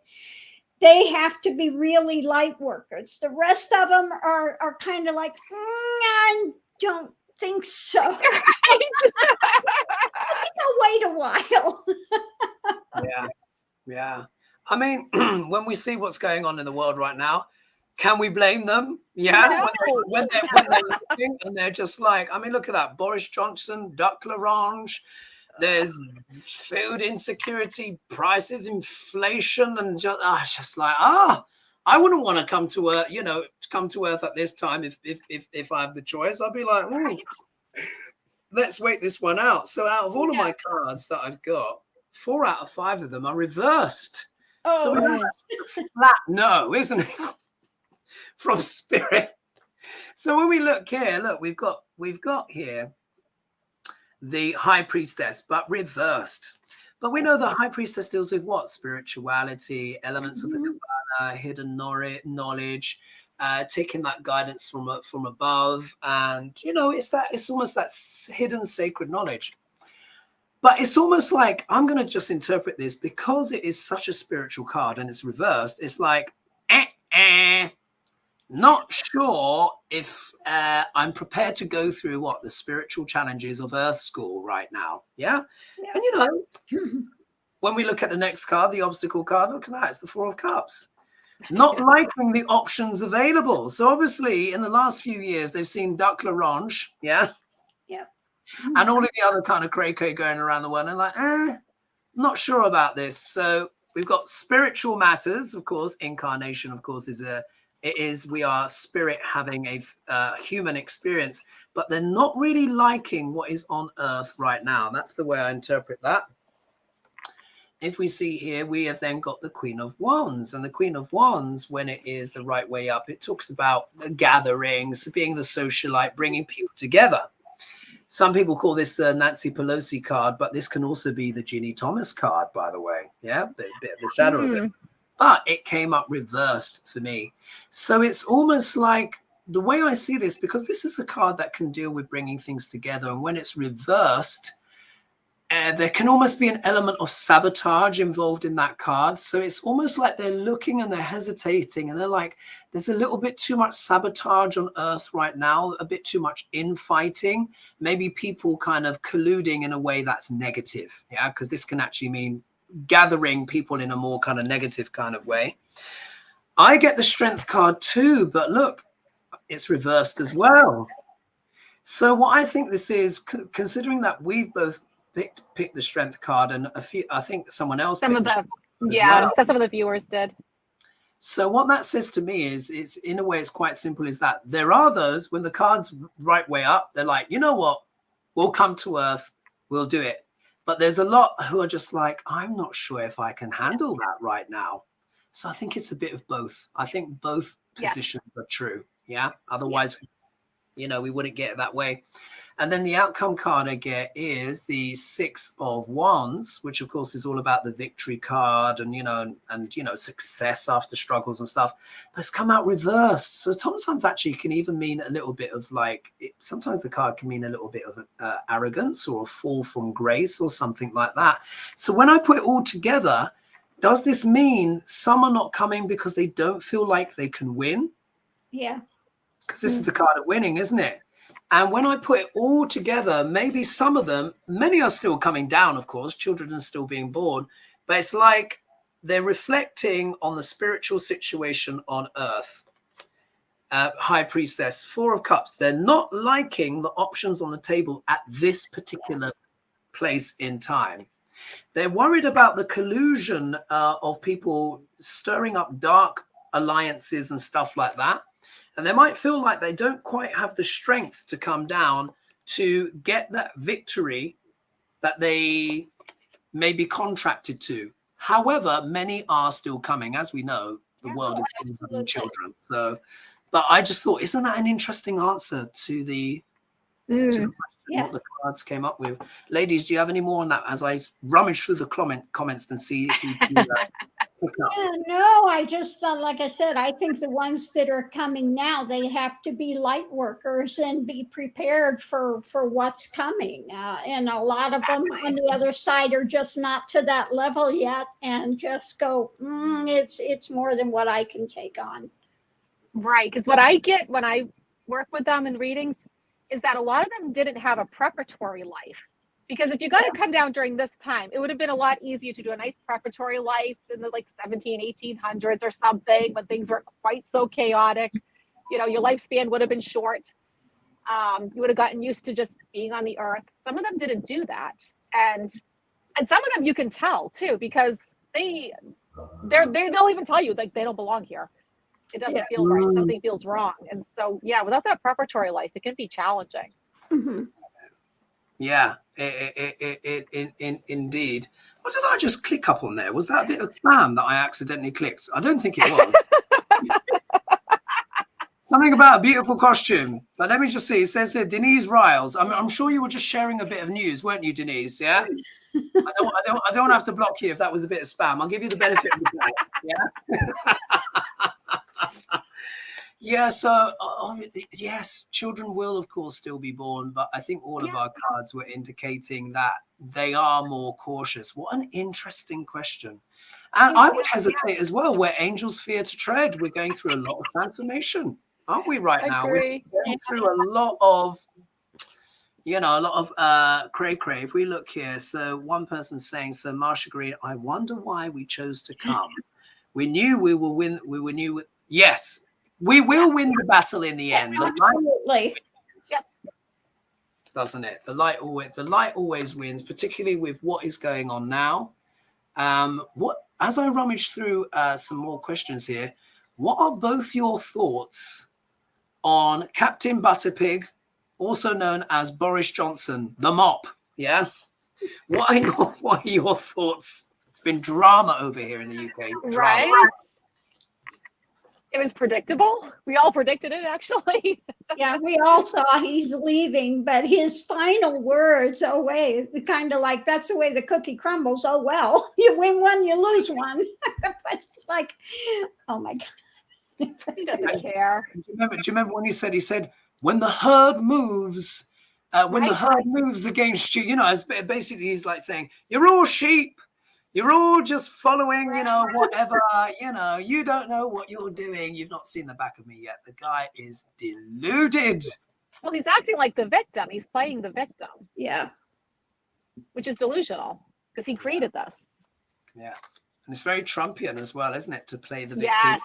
B: they have to be really light workers. The rest of them are kind of like, I don't think so. I think I'll wait a while.
A: Yeah. I mean, when we see what's going on in the world right now, can we blame them? Yeah. When they're looking and they're just like, I mean, look at that. Boris Johnson, Duck L'Orange. There's food insecurity, prices, inflation, and just like, I wouldn't want to come to Earth, you know, come to Earth at this time if I have the choice. I'd be like, let's wait this one out. So out of all of my cards that I've got, 4 out of 5 of them are reversed. So it's a flat no, isn't it? From Spirit. So when we look here, look, we've got here the High Priestess, but reversed. But we know the High Priestess deals with what? Spirituality, elements of the Kabbalah, hidden knowledge, taking that guidance from above, and you know, it's almost that hidden sacred knowledge. But it's almost like, I'm going to just interpret this because it is such a spiritual card and it's reversed. It's like, not sure if I'm prepared to go through the spiritual challenges of Earth School right now. Yeah. And you know, when we look at the next card, the obstacle card, look at that. It's the 4 of Cups. Not liking the options available. So obviously in the last few years, they've seen Duck L'Orange. Yeah.
B: Yeah.
A: And all of the other kind of cray-cray going around the world. And like, not sure about this. So we've got spiritual matters, of course. Incarnation, of course, we are spirit having a human experience, but they're not really liking what is on Earth right now. That's the way I interpret that. If we see here, we have then got the Queen of Wands, and the Queen of Wands, when it is the right way up, it talks about gatherings, being the socialite, bringing people together. Some people call this the Nancy Pelosi card, but this can also be the Ginny Thomas card, by the way. Yeah, bit of the shadow of it. But it came up reversed for me. So it's almost like, the way I see this, because this is a card that can deal with bringing things together, and when it's reversed, there can almost be an element of sabotage involved in that card. So it's almost like they're looking and they're hesitating and they're like, there's a little bit too much sabotage on Earth right now, a bit too much infighting, maybe people kind of colluding in a way that's negative. Yeah, because this can actually mean gathering people in a more kind of negative kind of way. I get the Strength card too, but look, it's reversed as well. So what I think this is, considering that we've both picked the Strength card, and a few, I think someone else
C: some of
A: the
C: well. Some of the viewers did.
A: So what that says to me is, it's in a way, it's quite simple, is that there are those, when the card's right way up, they're like, you know what, we'll come to Earth, we'll do it. But there's a lot who are just like, I'm not sure if I can handle that right now. So I think it's a bit of both. I think both positions are true. Yeah. Otherwise, you know, we wouldn't get it that way. And then the outcome card I get is the 6 of Wands, which of course is all about the victory card and, you know, success after struggles and stuff. But it's come out reversed. So sometimes actually can even mean a little bit of like, sometimes the card can mean a little bit of arrogance or a fall from grace or something like that. So when I put it all together, does this mean some are not coming because they don't feel like they can win?
B: Yeah.
A: Because this is the card of winning, isn't it? And when I put it all together, maybe some of them, many are still coming down, of course, children are still being born, but it's like they're reflecting on the spiritual situation on Earth. High Priestess, 4 of Cups. They're not liking the options on the table at this particular place in time. They're worried about the collusion of people stirring up dark alliances and stuff like that. And they might feel like they don't quite have the strength to come down to get that victory that they may be contracted to. However, many are still coming. As we know, the world is full of having children. So, but I just thought, isn't that an interesting answer to the question, what the cards came up with? Ladies, do you have any more on that as I rummage through the comments and see if you do that?
B: Yeah, no, I just thought, like I said, I think the ones that are coming now, they have to be light workers and be prepared for what's coming. And a lot of them on the other side are just not to that level yet and just go, it's more than what I can take on.
C: Right, because what I get when I work with them in readings is that a lot of them didn't have a preparatory life. Because if you're going to come down during this time, it would have been a lot easier to do a nice preparatory life in the like 1800s or something, when things weren't quite so chaotic. You know, your lifespan would have been short. You would have gotten used to just being on the earth. Some of them didn't do that. And some of them you can tell too, because they'll even tell you like they don't belong here. It doesn't feel right. Something feels wrong. And so, yeah, without that preparatory life, it can be challenging.
B: Mm-hmm.
A: Yeah, indeed. What did I just click up on there? Was that a bit of spam that I accidentally clicked? I don't think it was. Something about a beautiful costume. But let me just see. It says here, Denise Riles. I'm sure you were just sharing a bit of news, weren't you, Denise? Yeah. I don't have to block you if that was a bit of spam. I'll give you the benefit of the doubt. Yeah. Yeah, so yes, children will, of course, still be born, but I think all of our cards were indicating that they are more cautious. What an interesting question. And I would hesitate as well, where angels fear to tread. We're going through a lot of transformation, aren't we, right now? We're going through a lot of, cray-cray. If we look here, so one person's saying, so Marsha Green, I wonder why we chose to come. We knew we will win. We knew, yes. We will win the battle in the end.
B: Absolutely.
A: Doesn't it? The light always wins, particularly with what is going on now. As I rummage through some more questions here, what are both your thoughts on Captain Butterpig, also known as Boris Johnson, the mop? Yeah. What are your thoughts? It's been drama over here in the UK. Drama.
C: Right. It was predictable. We all predicted it, actually.
B: Yeah, we all saw he's leaving, but his final words, oh, wait, kind of like, that's the way the cookie crumbles. Oh, well, you win one, you lose one. But it's like, oh, my God.
C: He doesn't care.
A: Do you remember when he said, when the herd moves, When the herd moves against you, it's basically he's like saying, you're all sheep. You're all just following, whatever, you don't know what you're doing. You've not seen the back of me yet. The guy is deluded.
C: Well, he's acting like the victim. He's playing the victim.
B: Yeah.
C: Which is delusional because he created this.
A: Yeah. And it's very Trumpian as well, isn't it? To play the victim.
C: Yes.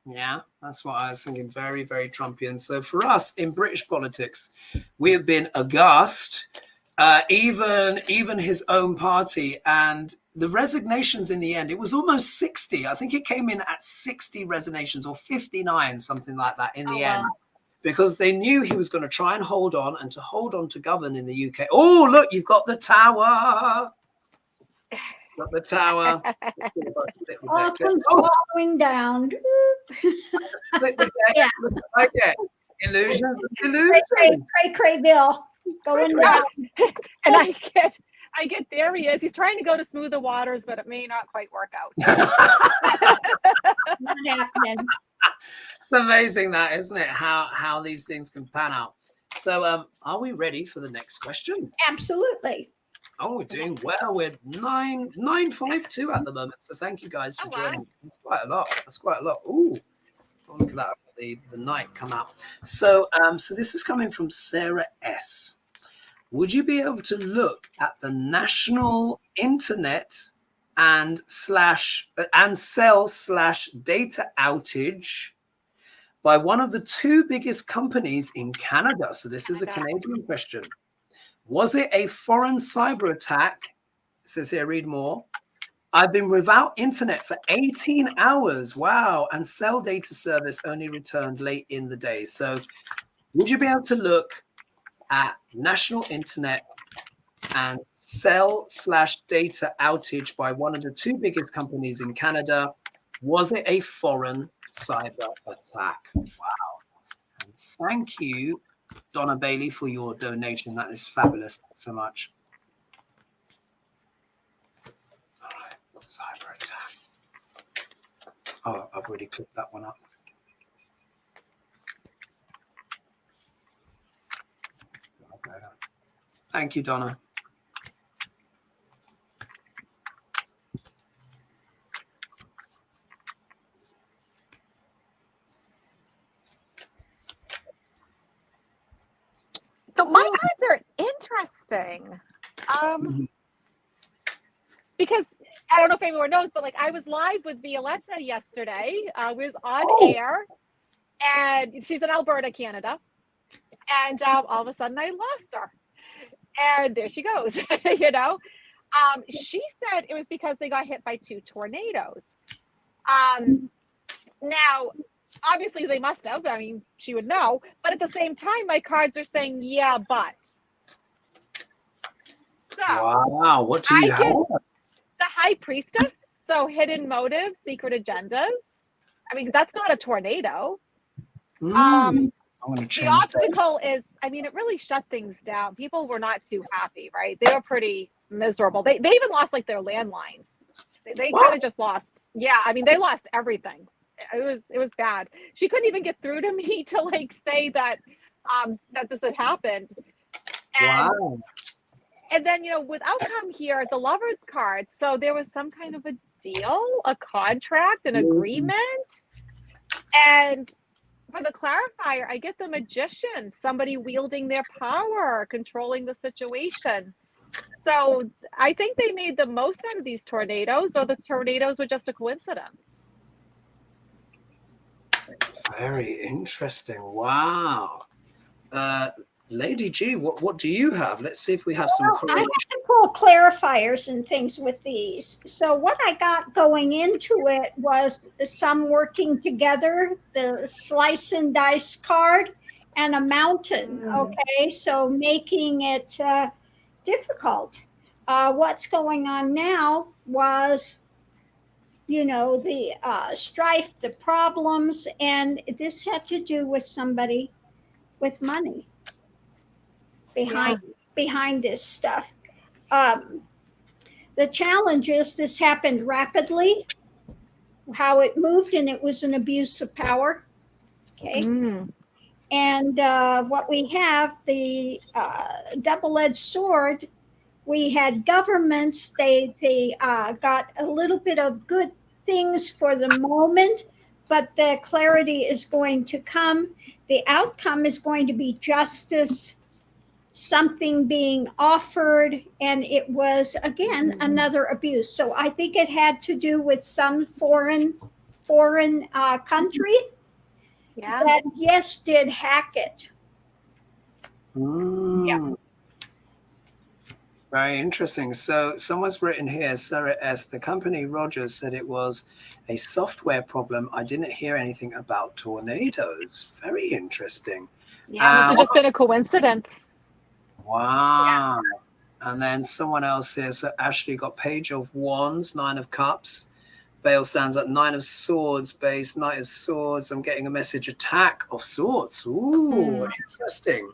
A: Yeah, that's what I was thinking. Very, very Trumpian. So for us in British politics, we have been aghast. Even his own party, and the resignations in the end, it was almost 60. I think it came in at 60 resignations or 59, something like that in the end, because they knew he was going to try and hold on to govern in the UK. Oh, look, you've got the tower. Got the tower.
B: All comes falling down.
A: Split the deck.
B: Yeah.
A: Okay. Illusions.
B: Cray Bill. Going down.
C: And I get there he is. He's trying to go to smooth the waters, but it may not quite work out.
B: Not happening.
A: It's amazing that, isn't it? How these things can pan out. So are we ready for the next question?
B: Absolutely.
A: Oh, we're doing well. We're 952 at the moment. So thank you guys for joining. Wow. That's quite a lot. Ooh. Oh, look at that. The night come out. So so this is coming from Sarah S. Would you be able to look at the national internet and cell/data outage by one of the two biggest companies in Canada? So this is a Canadian question. Was it a foreign cyber attack? It says here, read more. I've been without internet for 18 hours. Wow. And cell data service only returned late in the day. So would you be able to look at national internet and cell/data outage by one of the two biggest companies in Canada? Was it a foreign cyber attack? Wow. And thank you, Donna Bailey, for your donation. That is fabulous. Thanks so much. Cyber attack. Oh, I've already clicked that one up. Thank you, Donna.
C: So my cards are interesting. Because I don't know if anyone knows, but like I was live with Violetta yesterday. We was on air, and she's in Alberta, Canada. And all of a sudden I lost her. And there she goes, She said it was because they got hit by 2 tornadoes. Now, obviously they must have. I mean, she would know. But at the same time, my cards are saying, yeah, but. So,
A: wow, what do you have?
C: The High Priestess. So hidden motives, secret agendas. I mean, that's not a tornado. The obstacle is, I mean, it really shut things down. People were not too happy, right? They were pretty miserable. They even lost like their landlines. They kind of just lost. Yeah, I mean, they lost everything. It was bad. She couldn't even get through to me to like say that that this had happened. And, wow. And then, with outcome here, the Lover's card. So there was some kind of a deal, a contract, an agreement. And for the clarifier, I get the Magician, somebody wielding their power, controlling the situation. So I think they made the most out of these tornadoes, or the tornadoes were just a coincidence.
A: Very interesting. Wow. Lady G, what do you have? Let's see if we have some
B: I have to pull clarifiers and things with these. So what I got going into it was some working together, the slice and dice card and a mountain. Okay, so making it difficult. What's going on now was, the strife, the problems, and this had to do with somebody with money behind this stuff. The challenge is this happened rapidly, how it moved, and it was an abuse of power. Okay. And what we have, the double-edged sword, we had governments, they got a little bit of good things for the moment, but the clarity is going to come. The outcome is going to be justice, something being offered, and it was again another abuse. So I think it had to do with some foreign country that yes did hack it.
A: Yeah. Very interesting. So someone's written here, Sarah S. The company Rogers said it was a software problem. I didn't hear anything about tornadoes. Very interesting.
C: Yeah, this has just been a coincidence.
A: Wow. Yeah. And then someone else here. So Ashley got Page of Wands, Nine of Cups. Bale stands at Nine of Swords, base, Knight of Swords. I'm getting a message, Attack of Swords. Ooh, interesting.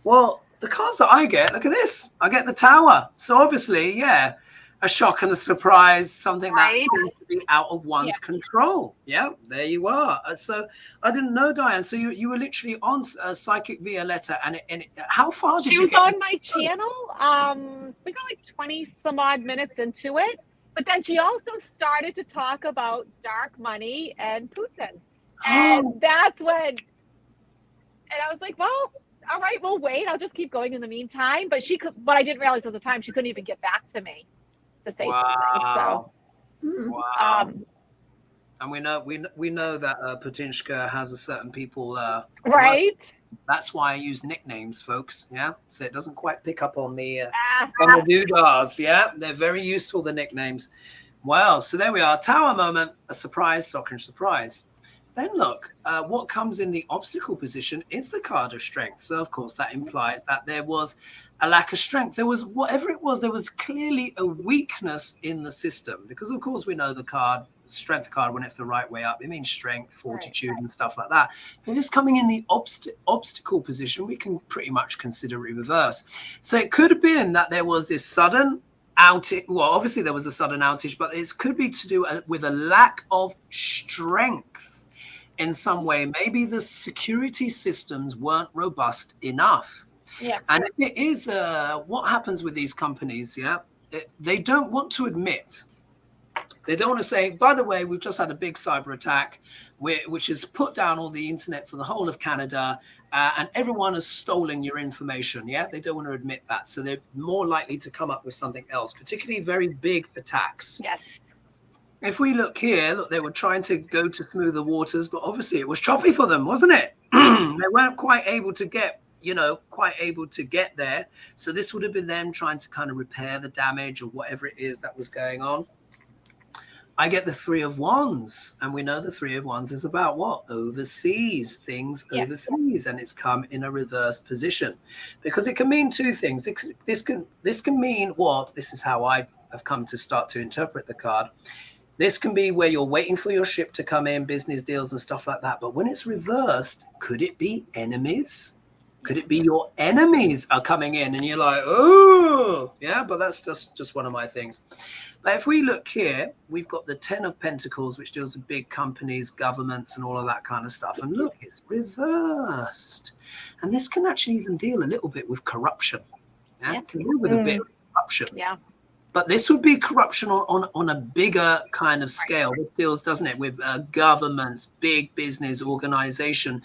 A: Well, the cards that I get, look at this. I get the Tower. So obviously, yeah, a shock and a surprise, something that seems to be out of one's control. Yeah, there you are. So I didn't know, Diane. So you were literally on Psychic Violetta, and how far did you get?
C: She was on my channel. We got like 20 some odd minutes into it. But then she also started to talk about dark money and Putin. And that's when, and I was like, well, all right, we'll wait. I'll just keep going in the meantime. But but I didn't realize at the time she couldn't even get back to me to say something. So,
A: and we know that Putinshka has a certain people.
C: Right.
A: That's why I use nicknames, folks. Yeah, so it doesn't quite pick up on the doodahs. Yeah, they're very useful, the nicknames. Well, so there we are. Tower moment, a surprise, surprise. Then look, what comes in the obstacle position is the card of strength. So, of course, that implies that there was a lack of strength. There was, whatever it was, there was clearly a weakness in the system. Because, of course, we know the card, strength card, when it's the right way up, it means strength, fortitude, and stuff like that. If it's coming in the obstacle position, we can pretty much consider it reverse. So it could have been that there was this sudden outage. Well, obviously, there was a sudden outage, but it could be to do with a lack of strength. In some way, maybe the security systems weren't robust enough.
C: Yeah.
A: And if it is, what happens with these companies, they don't want to admit. They don't want to say, by the way, we've just had a big cyber attack, which has put down all the internet for the whole of Canada, and everyone has stolen your information. Yeah, they don't want to admit that. So they're more likely to come up with something else, particularly very big attacks.
C: Yes.
A: If we look here, look, they were trying to go to smoother waters, but obviously it was choppy for them, wasn't it? They weren't quite able to get, there. So this would have been them trying to kind of repair the damage or whatever it is that was going on. I get the Three of Wands, and we know the Three of Wands is about what? Overseas, things overseas, and it's come in a reverse position. Because it can mean two things. This can mean what? This is how I have come to start to interpret the card. This can be where you're waiting for your ship to come in, business deals and stuff like that. But when it's reversed, could it be enemies? Could it be your enemies are coming in and you're like, oh, yeah, but that's just one of my things. But if we look here, we've got the 10 of Pentacles, which deals with big companies, governments, and all of that kind of stuff. And look, it's reversed. And this can actually even deal a little bit with corruption. Yeah, it can deal with a bit of corruption.
C: Yeah.
A: But this would be corruption on a bigger kind of scale. This deals, doesn't it, with governments, big business, organization.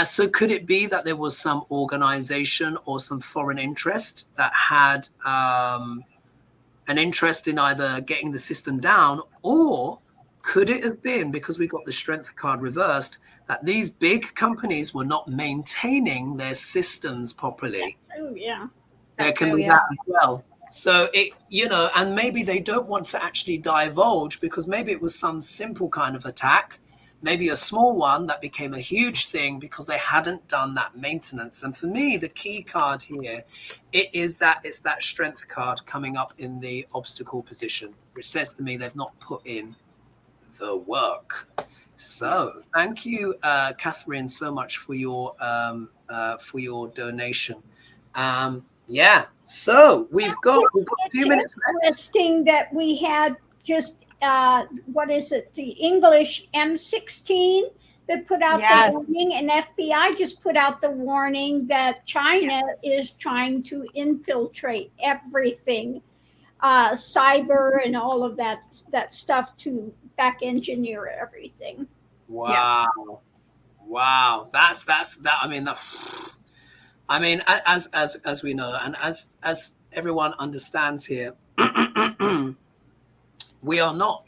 A: So could it be that there was some organization or some foreign interest that had an interest in either getting the system down, or could it have been, because we got the strength card reversed, that these big companies were not maintaining their systems properly?
B: Oh, yeah.
A: There can be that as well. So it, and maybe they don't want to actually divulge, because maybe it was some simple kind of attack, maybe a small one that became a huge thing because they hadn't done that maintenance. And for me, the key card here, it's that strength card coming up in the obstacle position, which says to me they've not put in the work. So thank you, Catherine, so much for your donation. Yeah, so we've got a few minutes left.
B: Interesting that we had just, what is it, the English M16, that put out the warning, and FBI just put out the warning that China is trying to infiltrate everything, cyber and all of that stuff to back engineer everything.
A: Wow. Yes. Wow. That's that. I mean, as we know, and as everyone understands here, we are not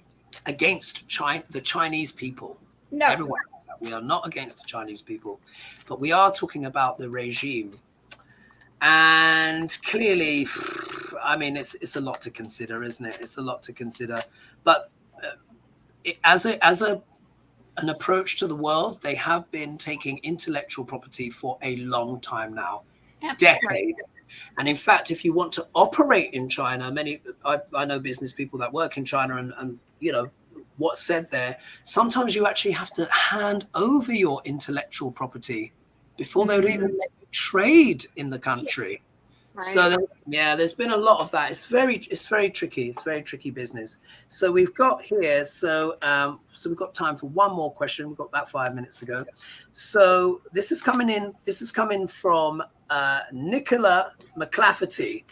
A: against the Chinese people.
B: No.
A: Everyone knows that. We are not against the Chinese people, but we are talking about the regime. And clearly, I mean, it's a lot to consider, isn't it? It's a lot to consider. But as an approach to the world, they have been taking intellectual property for a long time now, decades. And in fact, if you want to operate in China, I know business people that work in China, and you know what's said there. Sometimes you actually have to hand over your intellectual property before they would even let you trade in the country. Right. So there's been a lot of that. It's very tricky. It's very tricky business. So we've got here. So we've got time for one more question. We've got about 5 minutes ago. So this is coming in. This is coming from Nicola McClafferty.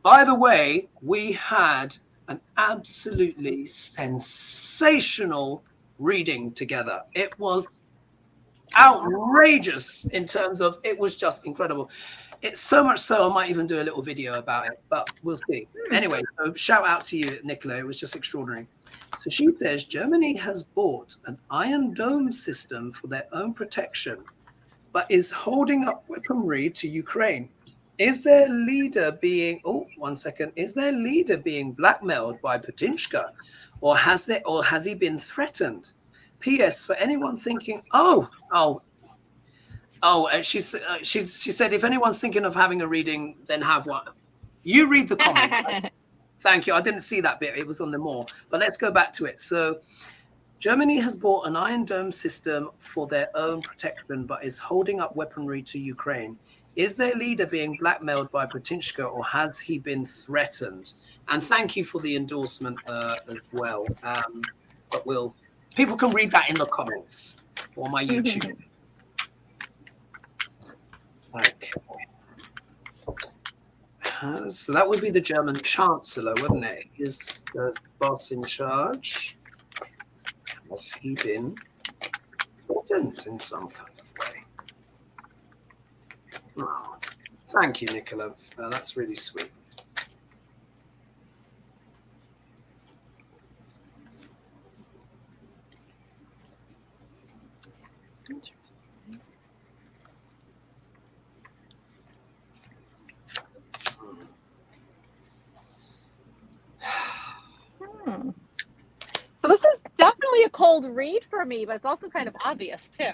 A: By the way, we had an absolutely sensational reading together. It was outrageous in terms of, it was just incredible. It's so much so I might even do a little video about it, but we'll see. Anyway, so shout out to you, Nicola. It was just extraordinary. So she says Germany has bought an Iron Dome system for their own protection, but is holding up weaponry to Ukraine. Is their leader being, is their leader being blackmailed by Putinska, or has he been threatened? P.S. For anyone thinking, she said, if anyone's thinking of having a reading, then have one. You read the comment. Right? Thank you. I didn't see that bit. It was on the more. But let's go back to it. So Germany has bought an Iron Dome system for their own protection, but is holding up weaponry to Ukraine. Is their leader being blackmailed by Putinska, or has he been threatened? And thank you for the endorsement as well. But people can read that in the comments or my YouTube. Okay. So that would be the German Chancellor, wouldn't it? Is the boss in charge? Has he been threatened in some kind of way? Oh, thank you, Nicola. That's really sweet.
C: So this is definitely a cold read for me, but it's also kind of obvious too,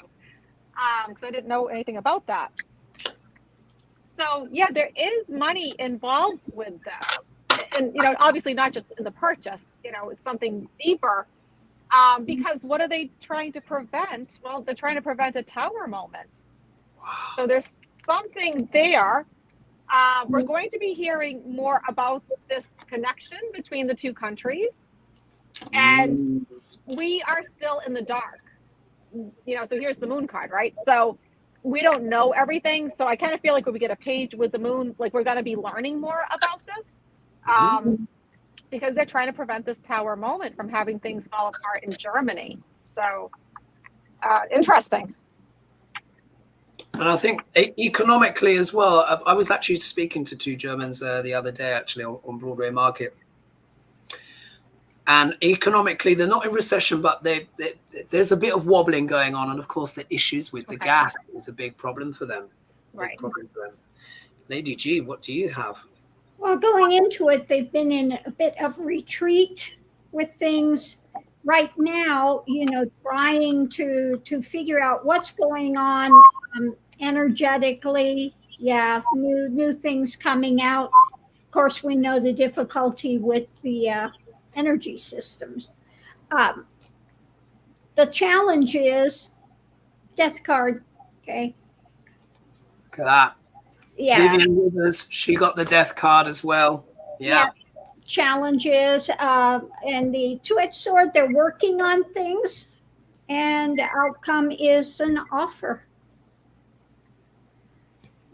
C: because I didn't know anything about that. So yeah, there is money involved with this, and obviously not just in the purchase. It's something deeper, because what are they trying to prevent? Well, they're trying to prevent a tower moment. Wow. So there's something there. We're going to be hearing more about this connection between the two countries. And we are still in the dark, so here's the moon card, right? So we don't know everything. So I kind of feel like when we get a page with the moon, like we're going to be learning more about this, because they're trying to prevent this tower moment from having things fall apart in Germany. So interesting.
A: And I think economically as well, I was actually speaking to two Germans the other day, actually, on Broadway Market. And economically, they're not in recession, but there's a bit of wobbling going on. And of course, the issues with the gas is a big problem for them.
C: Right.
B: Lady
A: G, what do you have?
B: Well, going into it, they've been in a bit of retreat with things right now, trying to figure out what's going on energetically. Yeah, new things coming out. Of course, we know the difficulty with the energy systems. The challenge is death card. Okay.
A: Look at that.
B: Yeah.
A: Vivian Withers, she got the death card as well. Yeah.
B: Challenges and the two-edged sword. They're working on things. and the outcome is an offer.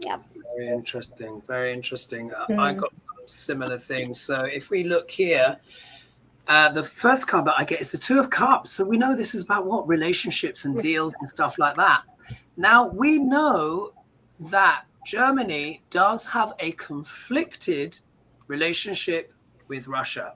B: Yep.
A: Very interesting. Very interesting. I got some similar things. So if we look here, the first card that I get is the Two of Cups. So we know this is about what? Relationships and deals and stuff like that. Now, we know that Germany does have a conflicted relationship with Russia,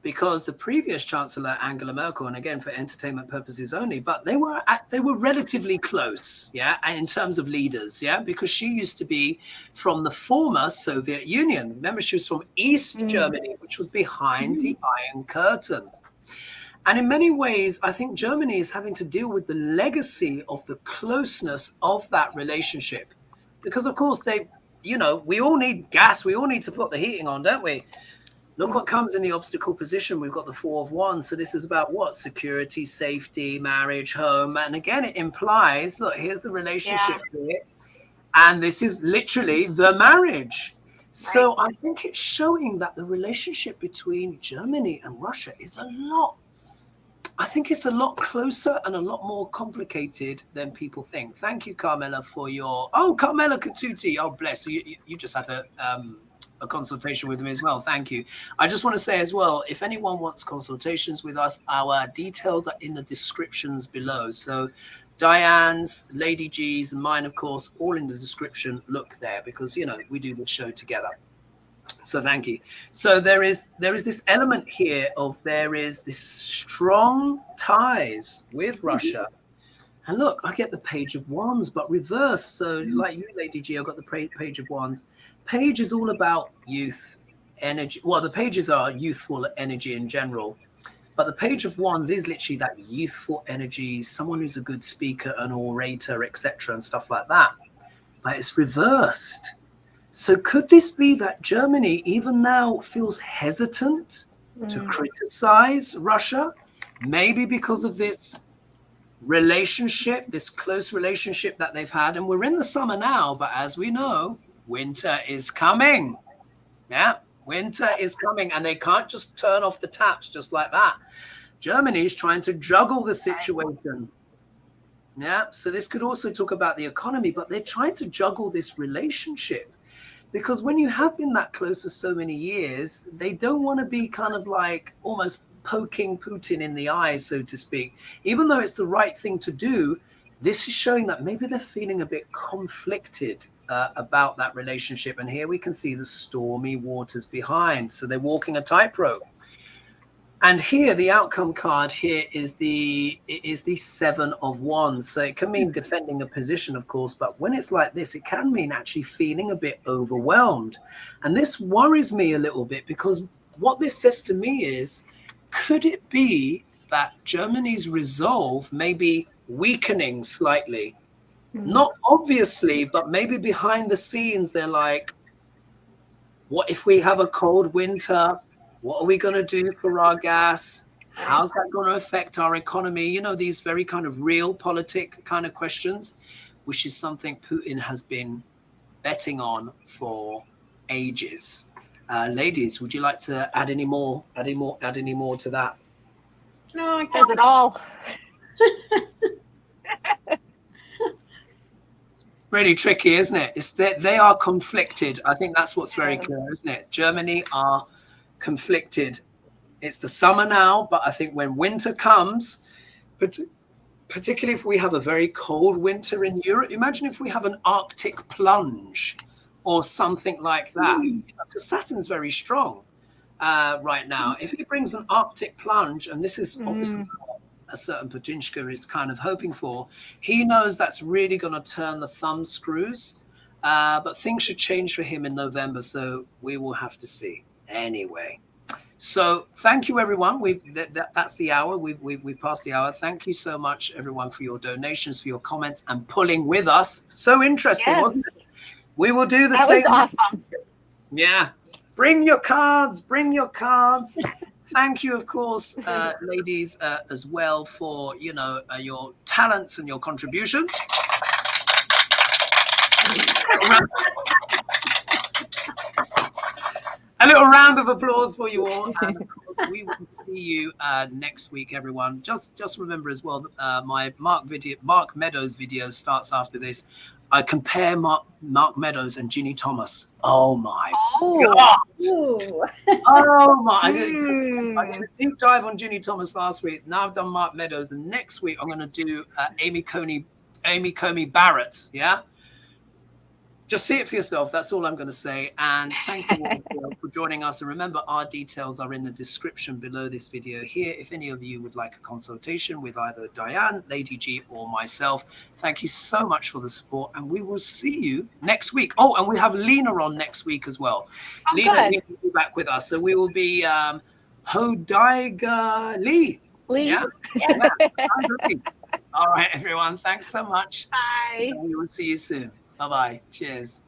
A: because the previous Chancellor, Angela Merkel, and again for entertainment purposes only, but they were relatively close, yeah, and in terms of leaders, yeah, because she used to be from the former Soviet Union. Remember, she was from East Germany, which was behind the Iron Curtain. And in many ways, I think Germany is having to deal with the legacy of the closeness of that relationship, because of course they, you know, we all need gas, we all need to put the heating on, don't we? Look what comes in the obstacle position. We've got the Four of Wands. So this is about what? Security, safety, marriage, home. And again, it implies, look, here's the relationship here. And this is literally the marriage. So I think it's showing that the relationship between Germany and Russia is I think it's a lot closer and a lot more complicated than people think. Thank you, Carmela, for your... Oh, Carmela Katuti. Oh, bless you. You just had a consultation with me as well. Thank you. I just want to say as well, if anyone wants consultations with us, our details are in the descriptions below. So Diane's, Lady G's, and mine, of course, all in the description. Look there, because, you know, we do the show together. So thank you. So there is this element here of there is this strong ties with Russia. And look, I get the Page of Wands, but reversed. So like you, Lady G, I've got the Page of Wands. Page is all about youth, energy. Well, the pages are youthful energy in general, but the Page of Wands is literally that youthful energy, someone who's a good speaker, an orator, etc., and stuff like that. But it's reversed. So could this be that Germany even now feels hesitant to criticize Russia? Maybe because of this relationship, this close relationship that they've had. And we're in the summer now, but as we know, winter is coming. Yeah, winter is coming, and they can't just turn off the taps just like that. Germany is trying to juggle the situation. Yeah, so this could also talk about the economy, but they're trying to juggle this relationship. Because when you have been that close for so many years, they don't want to be kind of like almost poking Putin in the eye, so to speak. Even though it's the right thing to do, this is showing that maybe they're feeling a bit conflicted about that relationship. And here we can see the stormy waters behind. So they're walking a tightrope. And here, the outcome card here is the Seven of Wands. So it can mean defending a position, of course, but when it's like this, it can mean actually feeling a bit overwhelmed. And this worries me a little bit, because what this says to me is, could it be that Germany's resolve may be weakening slightly? Not obviously, but maybe behind the scenes, they're like, what if we have a cold winter? What are we going to do for our gas? How's that going to affect our economy? You know, these very kind of real politic kind of questions, which is something Putin has been betting on for ages. Ladies, would you like to add any more to that?
C: No, it says it all.
A: Really tricky, isn't it? It's that they are conflicted. I think that's what's very clear, isn't it? Germany are conflicted. It's the summer now, but I think when winter comes, particularly if we have a very cold winter in Europe, imagine if we have an Arctic plunge or something like that, because Saturn's very strong right now. If it brings an Arctic plunge, and this is obviously a certain Putinska is kind of hoping for, he knows that's really going to turn the thumb screws, but things should change for him in November, so we will have to see. Anyway, so thank you, everyone. That's the hour. We've passed the hour. Thank you so much, everyone, for your donations, for your comments, and pulling with us. So interesting, wasn't it? We will do the same.
C: That was awesome.
A: Yeah. Bring your cards. Bring your cards. Thank you, of course, ladies, as well, for your talents and your contributions. A little round of applause for you all. And of course, We will see you next week, everyone. Just remember as well, my Mark Meadows video starts after this. I compare Mark Meadows and Ginny Thomas. Oh my God!
B: Ooh.
A: Oh my! I did a deep dive on Ginny Thomas last week. Now I've done Mark Meadows, and next week I'm going to do Amy Coney Barrett. Yeah. Just see it for yourself. That's all I'm going to say. And thank you all for joining us. And remember, our details are in the description below this video here. If any of you would like a consultation with either Dianne, Lady G, or myself, thank you so much for the support. And we will see you next week. Oh, and we have Lena on next week as well. Lena will be back with us. So we will be HoDiGa Lee. Yeah? All right, everyone. Thanks so much.
C: Bye.
A: We will see you soon. Bye-bye. Cheers.